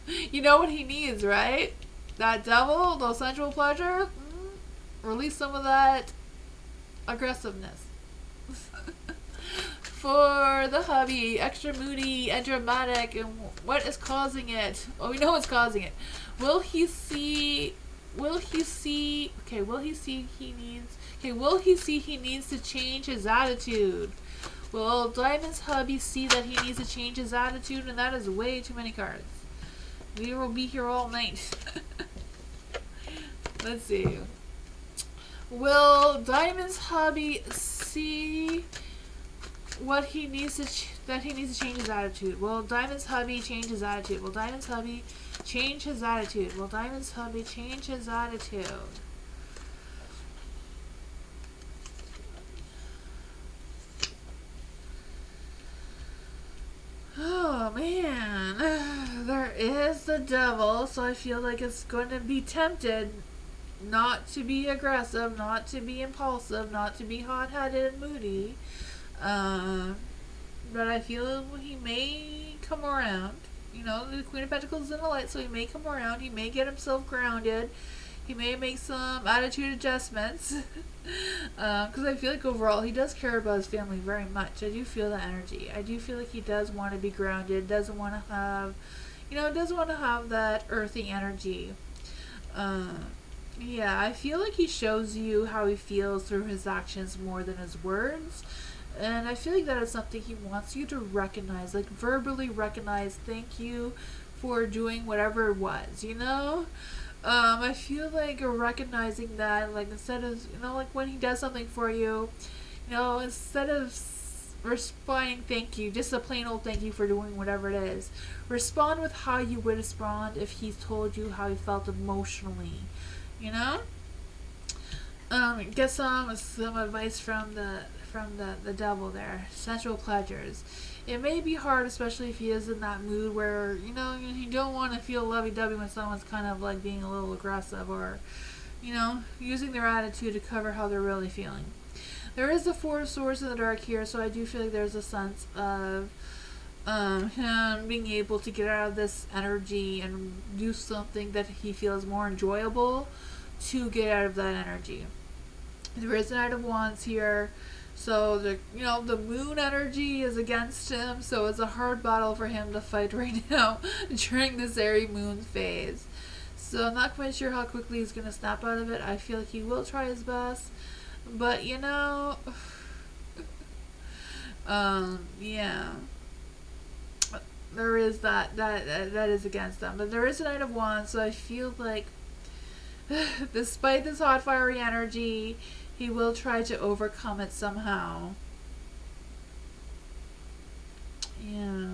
You know what he needs, right? That devil, those sensual pleasure, release some of that aggressiveness. For the hubby, extra moody and dramatic, and what is causing it? Well, we know what's causing it. Will he see he needs to change his attitude? Will Diamond's hubby see that he needs to change his attitude? And that is way too many cards. We will be here all night. Let's see. Will Diamond's hubby see what he needs to that he needs to change his attitude? Will Diamond's hubby change his attitude? Will Diamond's hubby change his attitude? Will Diamond's hubby change his attitude? Oh man, there is the devil, so I feel like it's going to be tempted not to be aggressive, not to be impulsive, not to be hot-headed and moody. But I feel he may come around. You know, the Queen of Pentacles is in the light, so he may come around. He may get himself grounded. He may make some attitude adjustments. Because I feel like overall he does care about his family very much. I do feel that energy. I do feel like he does want to be grounded. Doesn't want to have, doesn't want to have that earthy energy. Yeah, I feel like he shows you how he feels through his actions more than his words. And I feel like that is something he wants you to recognize, like verbally recognize, thank you for doing whatever it was, I feel like recognizing that, like, instead of, like when he does something for you, instead of responding thank you, just a plain old thank you for doing whatever it is, respond with how you would respond if he told you how he felt emotionally, get some advice from the devil there. Sensual pleasures. It may be hard, especially if he is in that mood where, you don't want to feel lovey-dovey when someone's kind of like being a little aggressive or, using their attitude to cover how they're really feeling. There is the Four of Swords in the dark here, so I do feel like there's a sense of him being able to get out of this energy and do something that he feels more enjoyable to get out of that energy. There is the Knight of Wands here. So the moon energy is against him, so it's a hard battle for him to fight right now during this Aries moon phase. So I'm not quite sure how quickly he's gonna snap out of it. I feel like he will try his best, but yeah. There is that is against them. But there is a Knight of Wands, so I feel like Despite this hot, fiery energy, he will try to overcome it somehow. Yeah.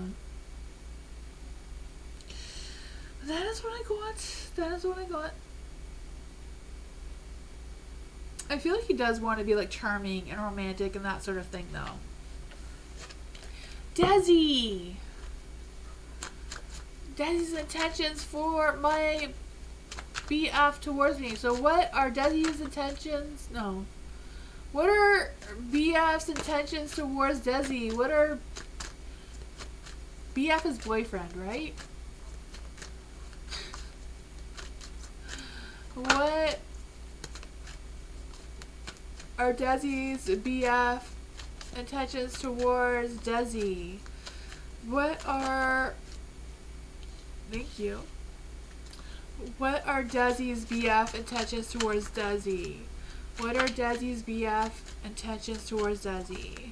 That is what I got. That is what I got. I feel like he does want to be like charming and romantic and that sort of thing, though. Desi! Desi's intentions for my BF towards me. So what are Desi's intentions? No. What are BF's intentions towards Desi? What are BF's boyfriend, right? What are Desi's BF intentions towards Desi? What are... Thank you. What are Desi's BF intentions towards Desi? What are Desi's BF intentions towards Desi?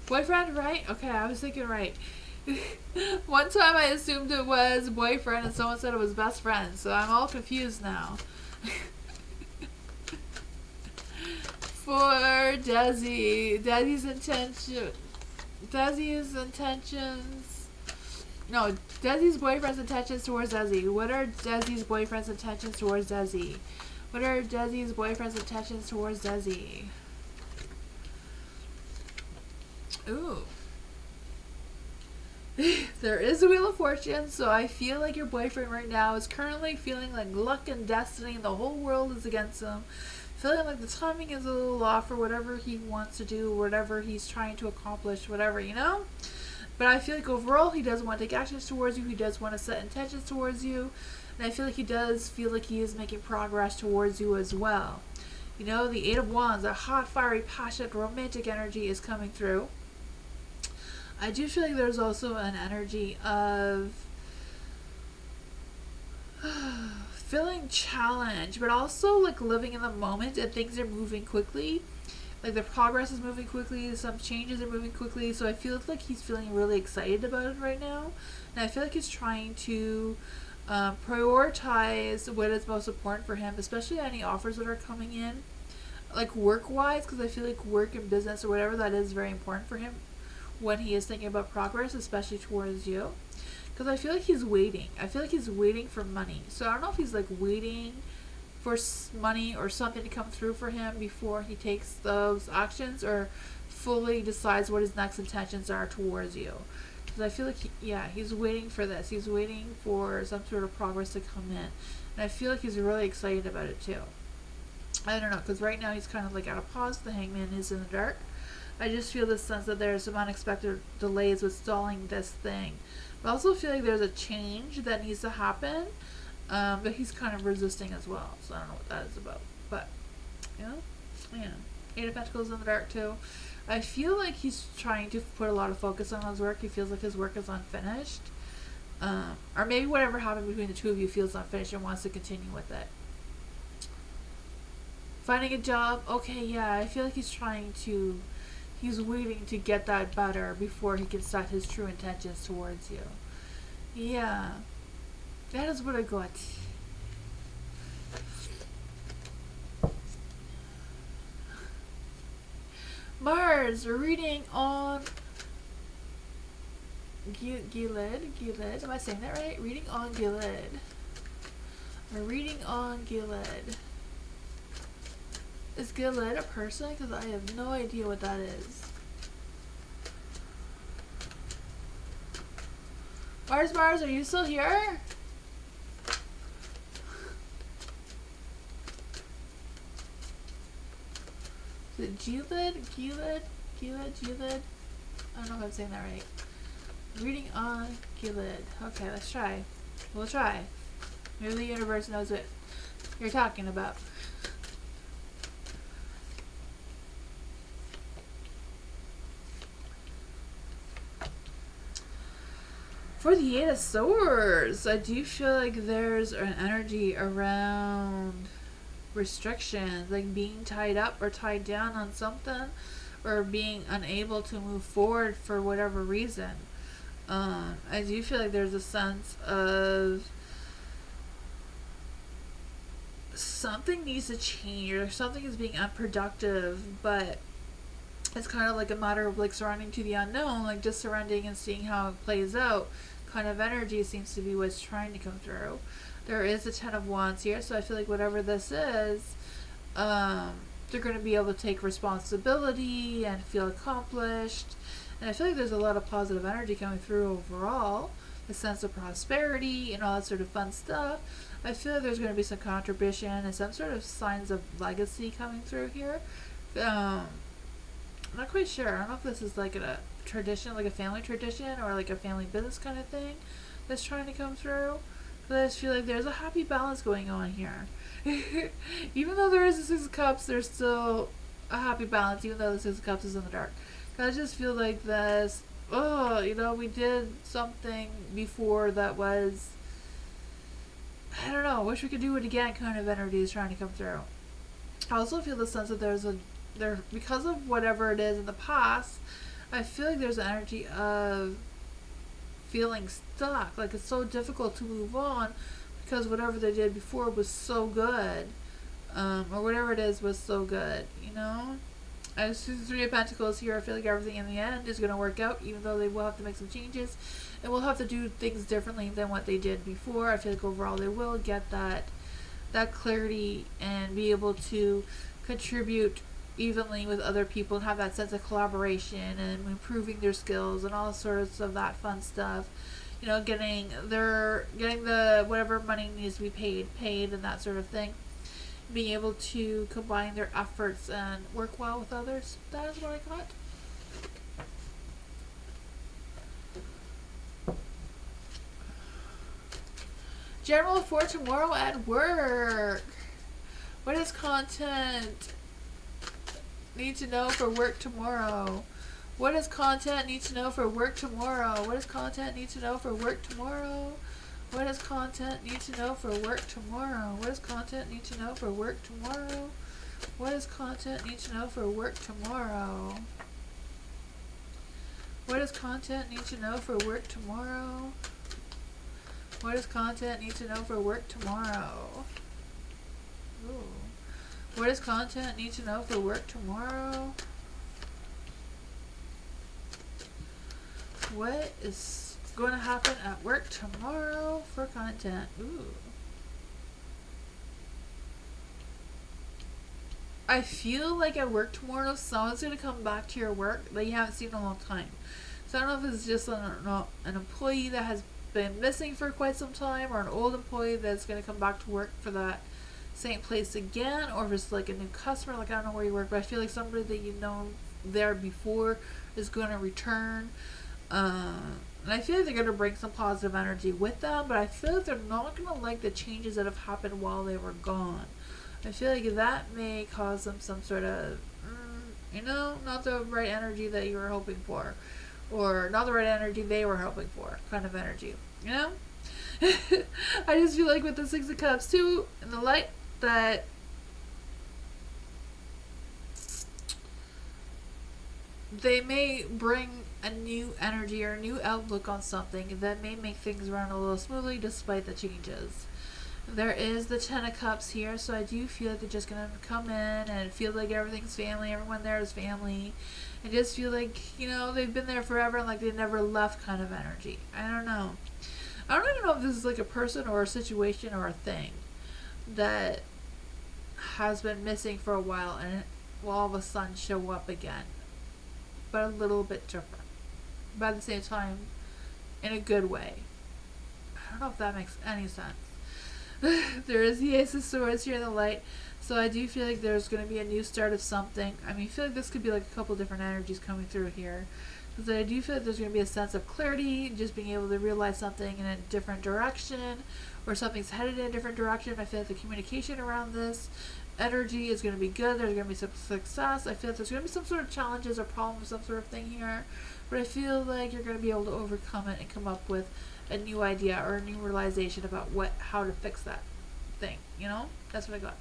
Boyfriend, right? Okay, I was thinking right. One time I assumed it was boyfriend and someone said it was best friend, so I'm all confused now. For Desi, Desi's intentions. No, Desi's boyfriend's intentions towards Desi. What are Desi's boyfriend's intentions towards Desi? What are Desi's boyfriend's intentions towards Desi? Ooh. There is a Wheel of Fortune, so I feel like your boyfriend right now is currently feeling like luck and destiny and the whole world is against him. Feeling like the timing is a little off for whatever he wants to do, whatever he's trying to accomplish, whatever, you know? But I feel like overall he does want to take actions towards you, he does want to set intentions towards you, and I feel like he does feel like he is making progress towards you as well. You know, the Eight of Wands, a hot, fiery, passionate, romantic energy is coming through. I do feel like there's also an energy of feeling challenged, but also like living in the moment and things are moving quickly. Like the progress is moving quickly, some changes are moving quickly, so I feel like he's feeling really excited about it right now. And I feel like he's trying to prioritize what is most important for him, especially any offers that are coming in, like work-wise, because I feel like work and business or whatever, that is very important for him when he is thinking about progress, especially towards you. Because I feel like he's waiting. I feel like he's waiting for money. So I don't know if he's like waiting for money or something to come through for him before he takes those actions or fully decides what his next intentions are towards you. Because I feel like, he's waiting for this. He's waiting for some sort of progress to come in. And I feel like he's really excited about it too. I don't know, because right now he's kind of like at a pause. The Hangman is in the dark. I just feel this sense that there's some unexpected delays with stalling this thing. But I also feel like there's a change that needs to happen, but he's kind of resisting as well. So I don't know what that is about. But, Eight of Pentacles in the dark too. I feel like he's trying to put a lot of focus on his work. He feels like his work is unfinished. Or maybe whatever happened between the two of you feels unfinished and wants to continue with it. Finding a job. Okay, yeah, I feel like he's waiting to get that better before he can set his true intentions towards you. Yeah. That is what I got. Mars, reading on Gilead. Am I saying that right? Reading on Gilead. We're reading on Gilead. Is Gilead a person? Because I have no idea what that is. Mars, are you still here? Is it Gilead? I don't know if I'm saying that right. Reading on Gilead. Okay, let's try. We'll try. Maybe the universe knows what you're talking about. For the Eight of Swords, I do feel like there's an energy around restrictions, like being tied up or tied down on something, or being unable to move forward for whatever reason. I do feel like there's a sense of something needs to change or something is being unproductive, but it's kind of like a matter of like surrendering to the unknown, like just surrendering and seeing how it plays out kind of energy seems to be what's trying to come through. There is the 10 of Wands here, so I feel like whatever this is, they're going to be able to take responsibility and feel accomplished. And I feel like there's a lot of positive energy coming through overall, a sense of prosperity and all that sort of fun stuff. I feel like there's going to be some contribution and some sort of signs of legacy coming through here. I'm not quite sure. I don't know if this is like a tradition, like a family tradition or like a family business kind of thing that's trying to come through. But I just feel like there's a happy balance going on here. Even though there is the 6 of Cups, there's still a happy balance, even though the 6 of Cups is in the dark. I just feel like this, we did something before that was, I don't know, wish we could do it again kind of energy is trying to come through. I also feel the sense that there because of whatever it is in the past, I feel like there's an energy of feeling stuck. Like it's so difficult to move on because whatever they did before was so good. Or whatever it is was so good, I see the 3 of Pentacles here. I feel like everything in the end is going to work out, even though they will have to make some changes. And will have to do things differently than what they did before. I feel like overall they will get that clarity and be able to contribute evenly with other people and have that sense of collaboration and improving their skills and all sorts of that fun stuff. Getting the whatever money needs to be paid and that sort of thing. Being able to combine their efforts and work well with others. That is what I got. General for tomorrow at work. What is content need to know for work tomorrow? What does content need to know for work tomorrow? What does content need to know for work tomorrow? What does content need to know for work tomorrow? What does content need to know for work tomorrow? What does content need to know for work tomorrow? What does content need to know for work tomorrow? What does content need to know for work tomorrow? Ooh. What does content need to know for work tomorrow? What is going to happen at work tomorrow for content? Ooh. I feel like at work tomorrow, someone's going to come back to your work that you haven't seen in a long time. So I don't know if it's just an employee that has been missing for quite some time or an old employee that's going to come back to work for that same place again, or if it's like a new customer. Like I don't know where you work, but I feel like somebody that you know there before is going to return. And I feel like they're going to bring some positive energy with them, but I feel like they're not going to like the changes that have happened while they were gone. I feel like that may cause them some sort of, not the right energy that you were hoping for, or not the right energy they were hoping for, kind of energy, I just feel like with the 6 of Cups too, in the light, that they may bring a new energy or a new outlook on something that may make things run a little smoothly despite the changes. There is the 10 of Cups here, so I do feel like they're just going to come in and feel like everything's family, everyone there is family. I just feel like, they've been there forever and like they never left kind of energy. I don't know. I don't even know if this is like a person or a situation or a thing that has been missing for a while and it will all of a sudden show up again. But a little bit different. But at the same time, in a good way. I don't know if that makes any sense. There is the Ace of Swords here in the light. So I do feel like there's going to be a new start of something. I mean, I feel like this could be like a couple different energies coming through here. Because I do feel like there's going to be a sense of clarity, just being able to realize something in a different direction, or something's headed in a different direction. I feel like the communication around this energy is going to be good. There's going to be some success. I feel like there's going to be some sort of challenges or problems, some sort of thing here. But I feel like you're going to be able to overcome it and come up with a new idea or a new realization about how to fix that thing. That's what I got.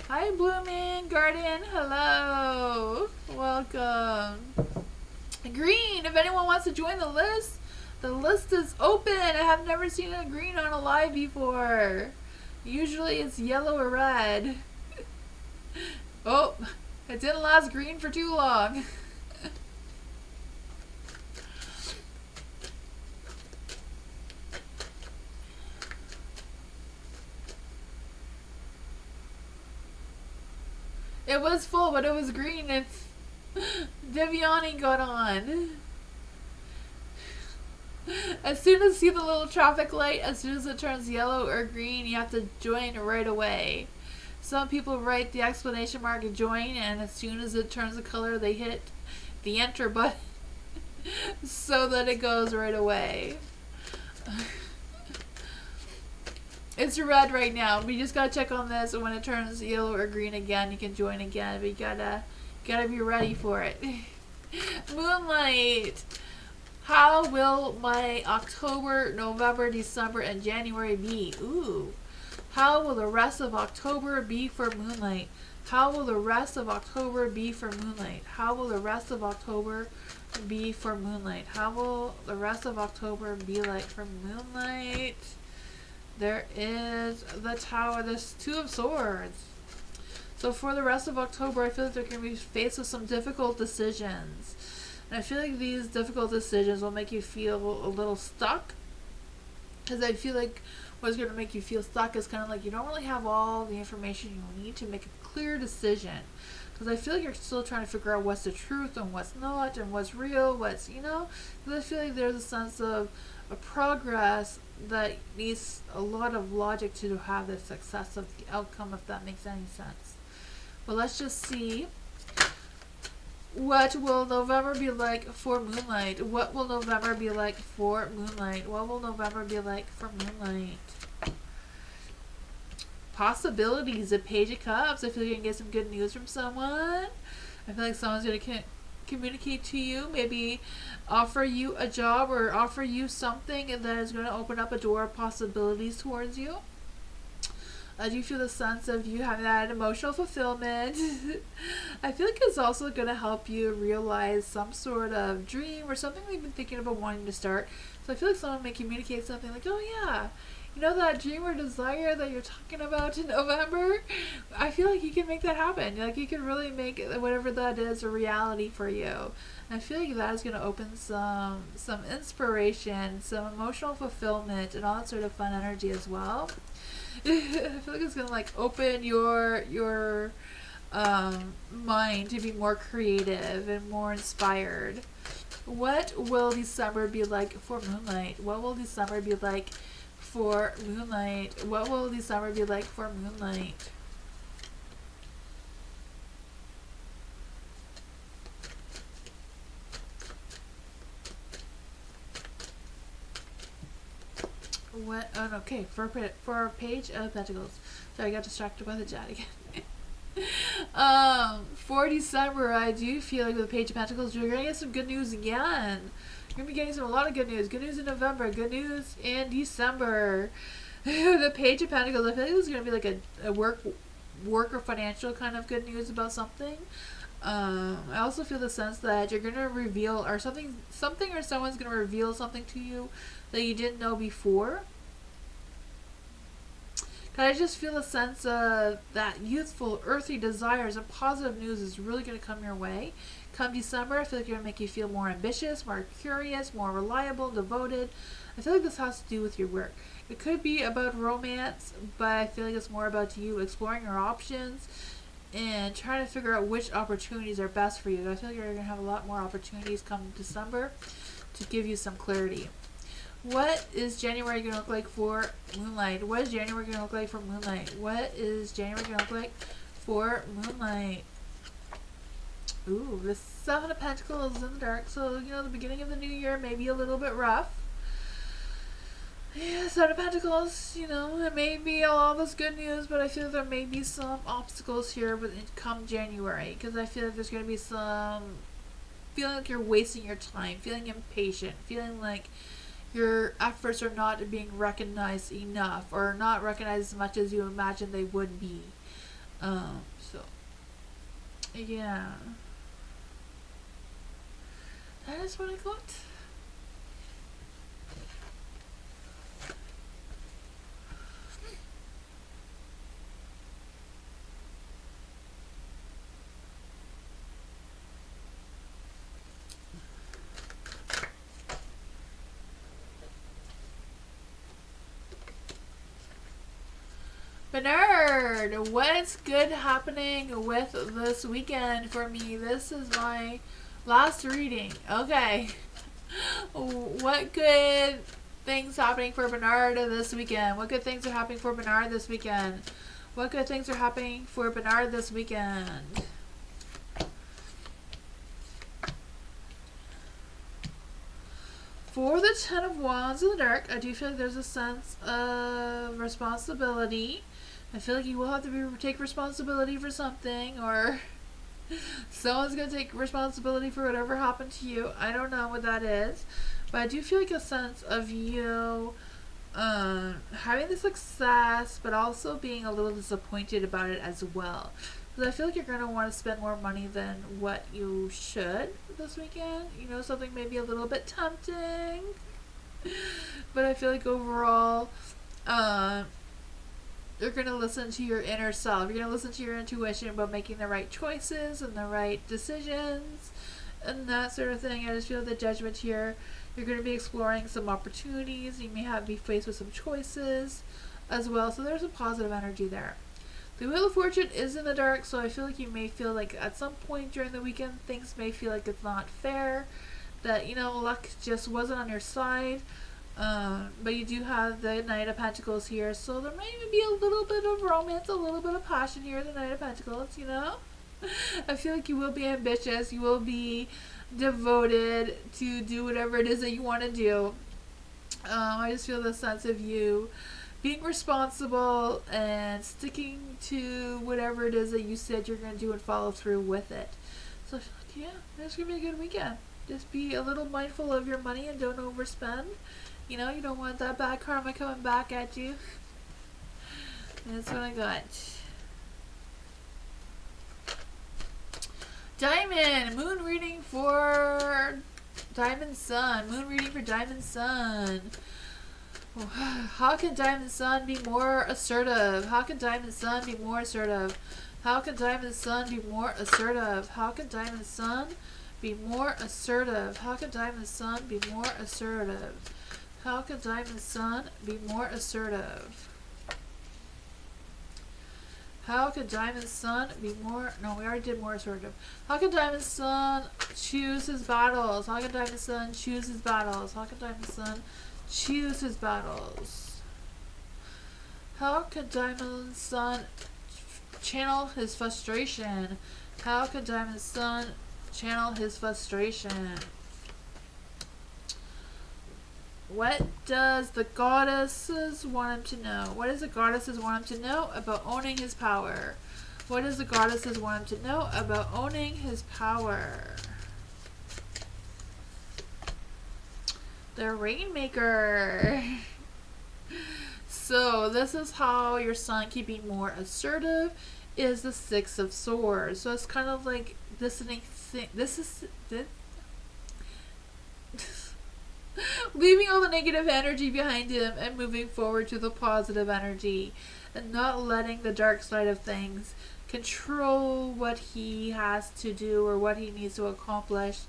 Hi, Blooming Guardian. Hello. Welcome. Green, if anyone wants to join the list, The list is open. I have never seen a green on a live before. Usually it's yellow or red. Oh, it didn't last green for too long. It was full, but it was green. It's Viviani got on. As soon as you see the little traffic light, as soon as it turns yellow or green, you have to join right away. Some people write the exclamation mark join, and as soon as it turns the color, they hit the enter button so that it goes right away. It's red right now. We just gotta check on this, and when it turns yellow or green again, you can join again. But you gotta be ready for it. Moonlight. How will my October, November, December, and January be? Ooh. How will the rest of October be for Moonlight? How will the rest of October be for Moonlight? How will the rest of October be for Moonlight? How will the rest of October be like for Moonlight? There is the Tower. There's Two of Swords. So for the rest of October, I feel like they're going to be faced with some difficult decisions. And I feel like these difficult decisions will make you feel a little stuck. Because I feel like what's going to make you feel stuck is kind of like you don't really have all the information you need to make a clear decision. Because I feel like you're still trying to figure out what's the truth and what's not and what's real, what's, you know. Because I feel like there's a sense of a progress that needs a lot of logic to have the success of the outcome, if that makes any sense. But let's just see. What will November be like for Moonlight? What will November be like for Moonlight? What will November be like for Moonlight? Possibilities. A Page of Cups. I feel like you can get some good news from someone. I feel like someone's going to communicate to you. Maybe offer you a job or offer you something that is going to open up a door of possibilities towards you. I do feel the sense of you having that emotional fulfillment. I feel like it's also going to help you realize some sort of dream or something that you've been thinking about wanting to start. So I feel like someone may communicate something like, oh yeah, you know that dream or desire that you're talking about in November? I feel like you can make that happen. Like you can really make whatever that is a reality for you. And I feel like that is going to open some inspiration, some emotional fulfillment, and all that sort of fun energy as well. I feel like it's gonna like open your mind to be more creative and more inspired. What will December be like for Moonlight? What will December be like for Moonlight? What will December be like for Moonlight? What? Oh, no, okay. For a Page of Pentacles. Sorry, I got distracted by the chat again. For December, I do feel like with the Page of Pentacles, you're gonna get some good news again. You're gonna be getting a lot of good news. Good news in November. Good news in December. The Page of Pentacles. I feel like this is gonna be like a work or financial kind of good news about something. I also feel the sense that you're gonna reveal or something or someone's gonna reveal something to you that you didn't know before. I just feel a sense of that youthful, earthy desires and positive news is really going to come your way. Come December, I feel like you're going to make you feel more ambitious, more curious, more reliable, devoted. I feel like this has to do with your work. It could be about romance, but I feel like it's more about you exploring your options and trying to figure out which opportunities are best for you. I feel like you're going to have a lot more opportunities come December to give you some clarity. What is January going to look like for Moonlight? What is January going to look like for Moonlight? What is January going to look like for Moonlight? Ooh, the Seven of Pentacles in the dark. So, you know, the beginning of the new year may be a little bit rough. Yeah, Seven of Pentacles, you know, it may be all this good news, but I feel there may be some obstacles here come January. Because I feel like there's going to be some feeling like you're wasting your time, feeling impatient, feeling like your efforts are not being recognized enough or not recognized as much as you imagine they would be. So, yeah. That is what I got. Bernard, what's good happening with this weekend for me? This is my last reading. Okay. What good things happening for Bernard this weekend? What good things are happening for Bernard this weekend? What good things are happening for Bernard this weekend? For the Ten of Wands in the dark, I do feel like there's a sense of responsibility. I feel like you will have to take responsibility for something, or someone's going to take responsibility for whatever happened to you. I don't know what that is, but I do feel like a sense of you having the success, but also being a little disappointed about it as well. Because I feel like you're going to want to spend more money than what you should this weekend. You know, something maybe a little bit tempting. But I feel like overall, you're going to listen to your inner self. You're going to listen to your intuition about making the right choices and the right decisions and that sort of thing. I just feel the judgment here. You're going to be exploring some opportunities. You may be faced with some choices as well. So there's a positive energy there. The Wheel of Fortune is in the dark, so I feel like you may feel like at some point during the weekend things may feel like it's not fair, that, you know, luck just wasn't on your side. But you do have the Knight of Pentacles here, so there may be a little bit of romance, a little bit of passion here, the Knight of Pentacles, you know? I feel like you will be ambitious, you will be devoted to do whatever it is that you want to do. I just feel the sense of you being responsible and sticking to whatever it is that you said you're going to do and follow through with it. So I feel like, yeah, it's going to be a good weekend. Just be a little mindful of your money and don't overspend. You know, you don't want that bad karma coming back at you. That's what I got. Diamond, moon reading for Diamond Sun. Moon reading for Diamond Sun. How can Diamond Sun be more assertive? How can Diamond Sun be more assertive? How can Diamond Sun be more assertive? How can Diamond Sun be more assertive? How can Diamond Sun be more assertive? How can Diamond Sun be more assertive? How can Diamond Sun be more... No, we already did more assertive. How can Diamond Sun choose his battles? How can Diamond Sun choose his battles? How can Diamond Sun choose his battles? How can Diamond Sun channel his frustration? How can Diamond Sun channel his frustration? What does the goddesses want him to know? What does the goddesses want him to know about owning his power? What does the goddesses want him to know about owning his power? The Rainmaker. So this is how your sun can be more assertive, is the Six of Swords. So it's kind of like listening. Leaving all the negative energy behind him and moving forward to the positive energy, and not letting the dark side of things control what he has to do or what he needs to accomplish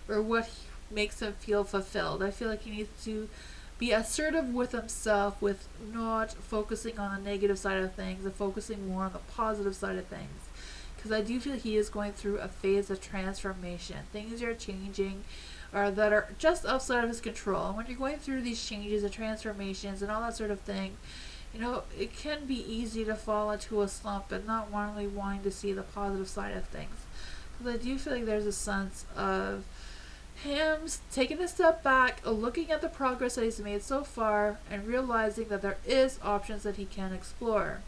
or what makes him feel fulfilled. I feel like he needs to be assertive with himself, with not focusing on the negative side of things and focusing more on the positive side of things. Because I do feel he is going through a phase of transformation. Things are changing that are just outside of his control. And when you're going through these changes and transformations and all that sort of thing, you know, it can be easy to fall into a slump and not really wanting to see the positive side of things. Because I do feel like there's a sense of him taking a step back, looking at the progress that he's made so far, and realizing that there is options that he can explore.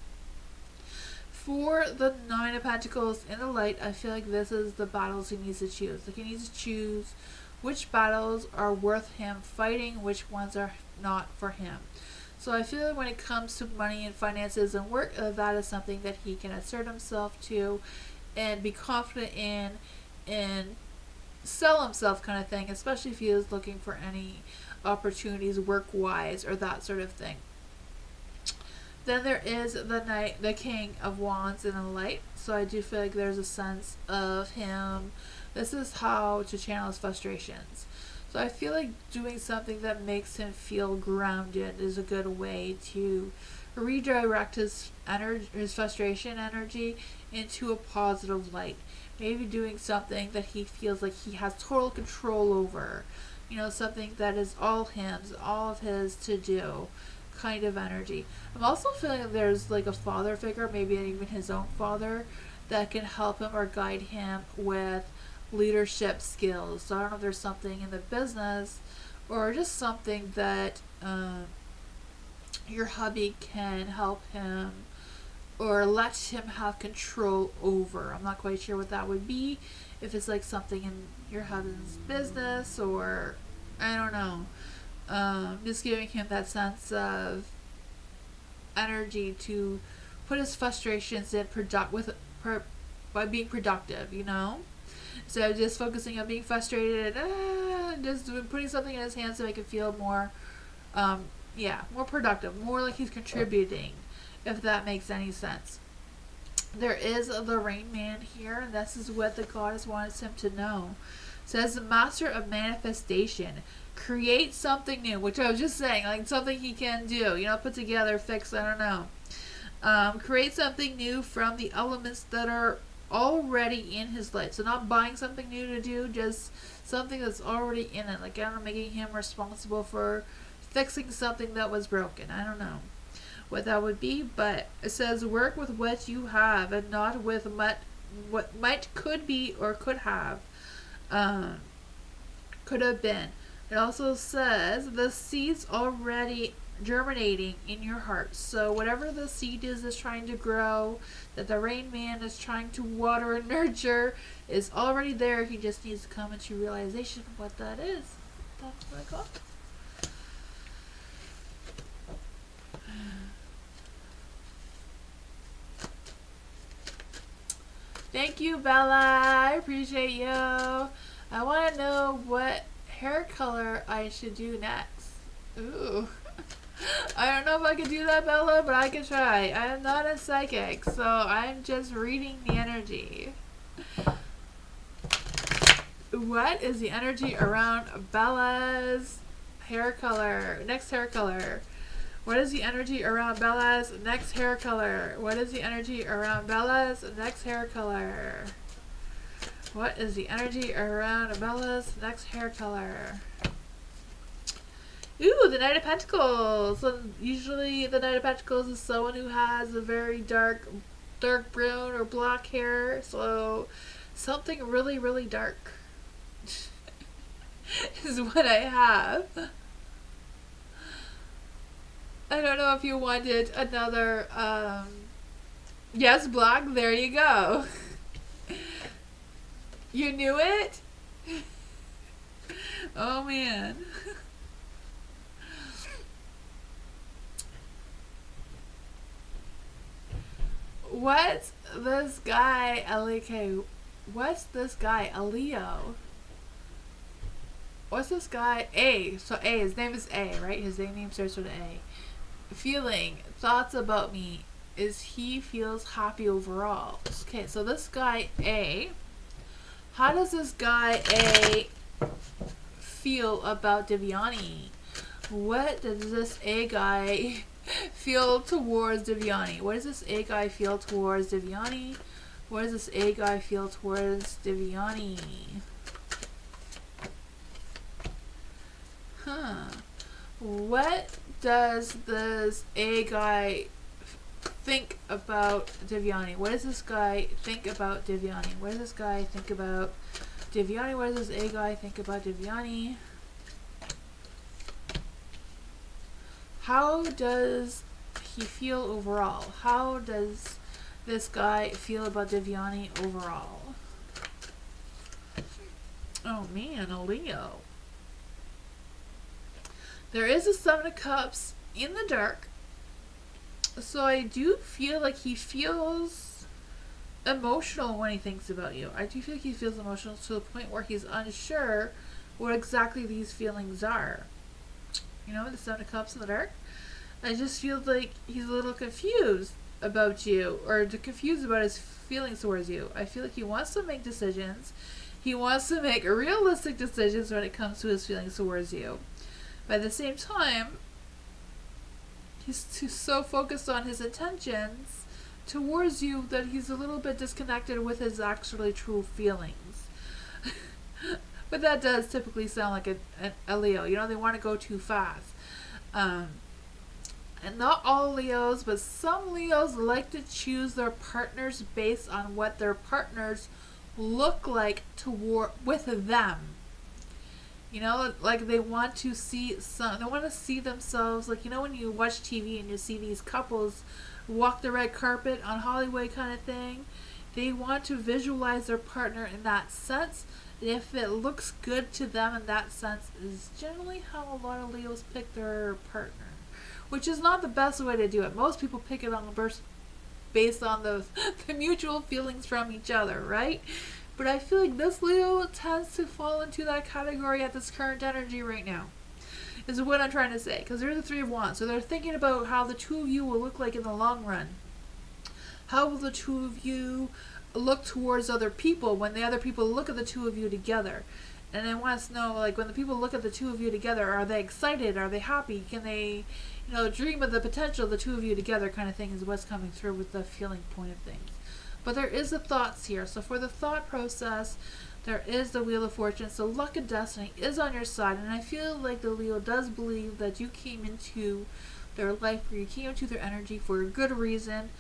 For the Nine of Pentacles in the light, I feel like this is the battles he needs to choose. Like, he needs to choose which battles are worth him fighting, which ones are not for him. So I feel like when it comes to money and finances and work, that is something that he can assert himself to and be confident in and sell himself, kind of thing, especially if he is looking for any opportunities work-wise or that sort of thing. Then there is the King of Wands in the light. So I do feel like there's a sense of him. This is how to channel his frustrations. So I feel like doing something that makes him feel grounded is a good way to redirect his energy, his frustration energy, into a positive light. Maybe doing something that he feels like he has total control over. You know, something that is all his, all of his to do kind of energy. I'm also feeling that there's like a father figure, maybe even his own father, that can help him or guide him with leadership skills. So I don't know if there's something in the business or just something that your hubby can help him or let him have control over. I'm not quite sure what that would be. If it's like something in your husband's business, or I don't know. Just giving him that sense of energy to put his frustrations in by being productive, you know? So just focusing on being frustrated, just putting something in his hands to make it feel more, more productive, more like he's contributing, if that makes any sense. There is the Rain Man here, and this is what the goddess wants him to know. It says the master of manifestation. Create something new, which I was just saying, like something he can do, you know, put together, fix, I don't know. Create something new from the elements that are already in his life. So not buying something new to do, just something that's already in it. Like, I don't know, making him responsible for fixing something that was broken. I don't know what that would be, but it says work with what you have and not with what might, could be, or could have, could have been. It also says the seed's already germinating in your heart. So whatever the seed is trying to grow, that the Rain Man is trying to water and nurture, is already there. He just needs to come into realization of what that is. That's what I got. Thank you, Bella. I appreciate you. I want to know what hair color I should do next. Ooh. I don't know if I could do that, Bella, but I can try. I am not a psychic, so I'm just reading the energy. What is the energy around Bella's hair color? Next hair color. What is the energy around Bella's next hair color? What is the energy around Bella's next hair color? What is the energy around Bella's next hair color? Ooh, the Knight of Pentacles. So usually the Knight of Pentacles is someone who has a very dark brown or black hair. So something really, really dark is what I have. I don't know if you wanted another, yes, black, there you go. You knew it? Oh, man. What's this guy, LK? What's this guy, a Leo? What's this guy, A? So A, his name is A, right? His name starts with A. Feeling, thoughts about me, is he feels happy overall. Okay, so this guy A, how does this guy A feel about Devyani? What does this A guy feel towards Devyani? What does this A guy feel towards Devyani? What does this A guy feel towards Devyani? What does this A guy think about Devyani? What does this guy think about Devyani? What does this guy think about Devyani? What does this A guy think about Devyani? How does he feel overall? How does this guy feel about Devyani overall? Oh man, a Leo. There is a Seven of Cups in the dark. So I do feel like he feels emotional when he thinks about you. I do feel like he feels emotional to the point where he's unsure what exactly these feelings are. You know, the Seven of Cups in the dark. I just feel like he's a little confused about you, or confused about his feelings towards you. I feel like he wants to make decisions. He wants to make realistic decisions when it comes to his feelings towards you. But at the same time, he's so focused on his intentions towards you that he's a little bit disconnected with his actually true feelings. But that does typically sound like a Leo. You know, they want to go too fast. And not all Leos, but some Leos like to choose their partners based on what their partners look like with them. You know, like they want to see themselves, like, you know, when you watch TV and you see these couples walk the red carpet on Hollywood kind of thing, they want to visualize their partner in that sense. And if it looks good to them in that sense, is generally how a lot of Leos pick their partner. Which is not the best way to do it. Most people pick it on based on the mutual feelings from each other, right? But I feel like this Leo tends to fall into that category at this current energy right now. Is what I'm trying to say. Because they're the Three of Wands. So they're thinking about how the two of you will look like in the long run. How will the two of you look towards other people when the other people look at the two of you together? And I want to know, like, when the people look at the two of you together, are they excited? Are they happy? Can they, you know, dream of the potential of the two of you together kind of thing is what's coming through with the feeling point of things. But there is the thoughts here. So for the thought process, there is the Wheel of Fortune. So luck and destiny is on your side. And I feel like the Leo does believe that you came into their life, or you came into their energy for a good reason.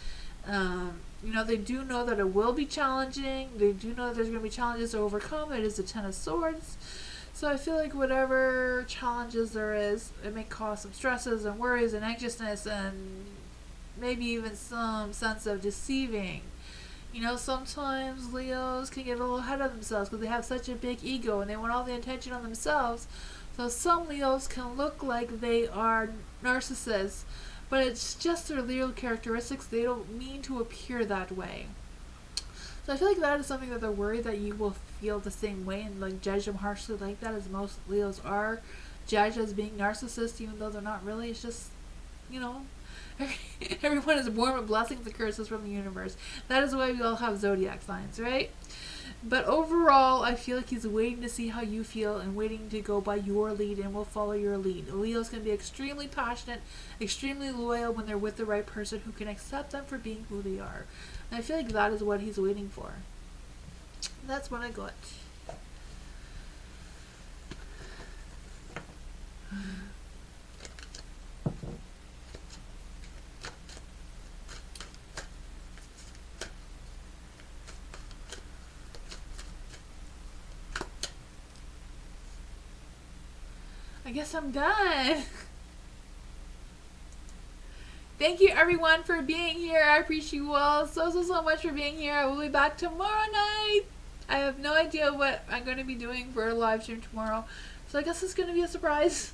You know, they do know that it will be challenging. They do know that there's going to be challenges to overcome. It is the Ten of Swords. So I feel like whatever challenges there is, it may cause some stresses and worries and anxiousness and maybe even some sense of deceiving. You know, sometimes Leos can get a little ahead of themselves because they have such a big ego and they want all the attention on themselves. So some Leos can look like they are narcissists, but it's just their Leo characteristics. They don't mean to appear that way. So I feel like that is something that they're worried that you will feel the same way and like judge them harshly like that, as most Leos are judged as being narcissists, even though they're not really. It's just, you know, everyone is born with blessings and curses from the universe. That is why we all have zodiac signs, right? But overall, I feel like he's waiting to see how you feel and waiting to go by your lead and will follow your lead. Leos can be extremely passionate, extremely loyal when they're with the right person who can accept them for being who they are. And I feel like that is what he's waiting for. That's what I got. I guess I'm done. Thank you everyone for being here. I appreciate you all so much for being here. I will be back tomorrow night. I have no idea what I'm going to be doing for a live stream tomorrow, so I guess it's going to be a surprise.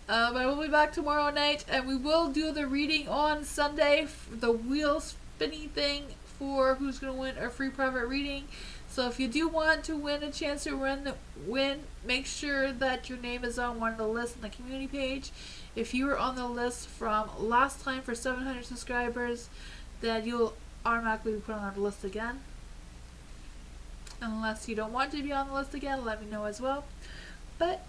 But I will be back tomorrow night, and we will do the reading on Sunday, the wheel spinning thing for who's going to win a free private reading. So if you do want to win a chance to win, make sure that your name is on one of the lists on the community page. If you were on the list from last time for 700 subscribers, then you'll automatically be put on the list again. Unless you don't want to be on the list again, let me know as well. But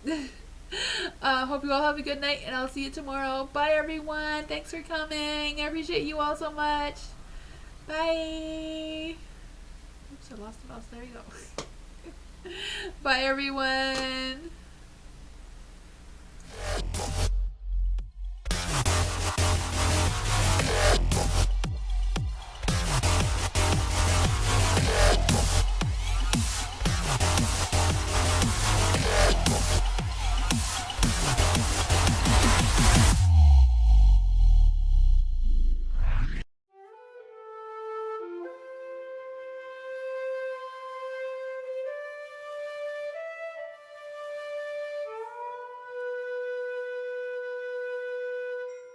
hope you all have a good night, and I'll see you tomorrow. Bye everyone. Thanks for coming. I appreciate you all so much. Bye. Oops, I lost the mouse. There you go. Bye everyone.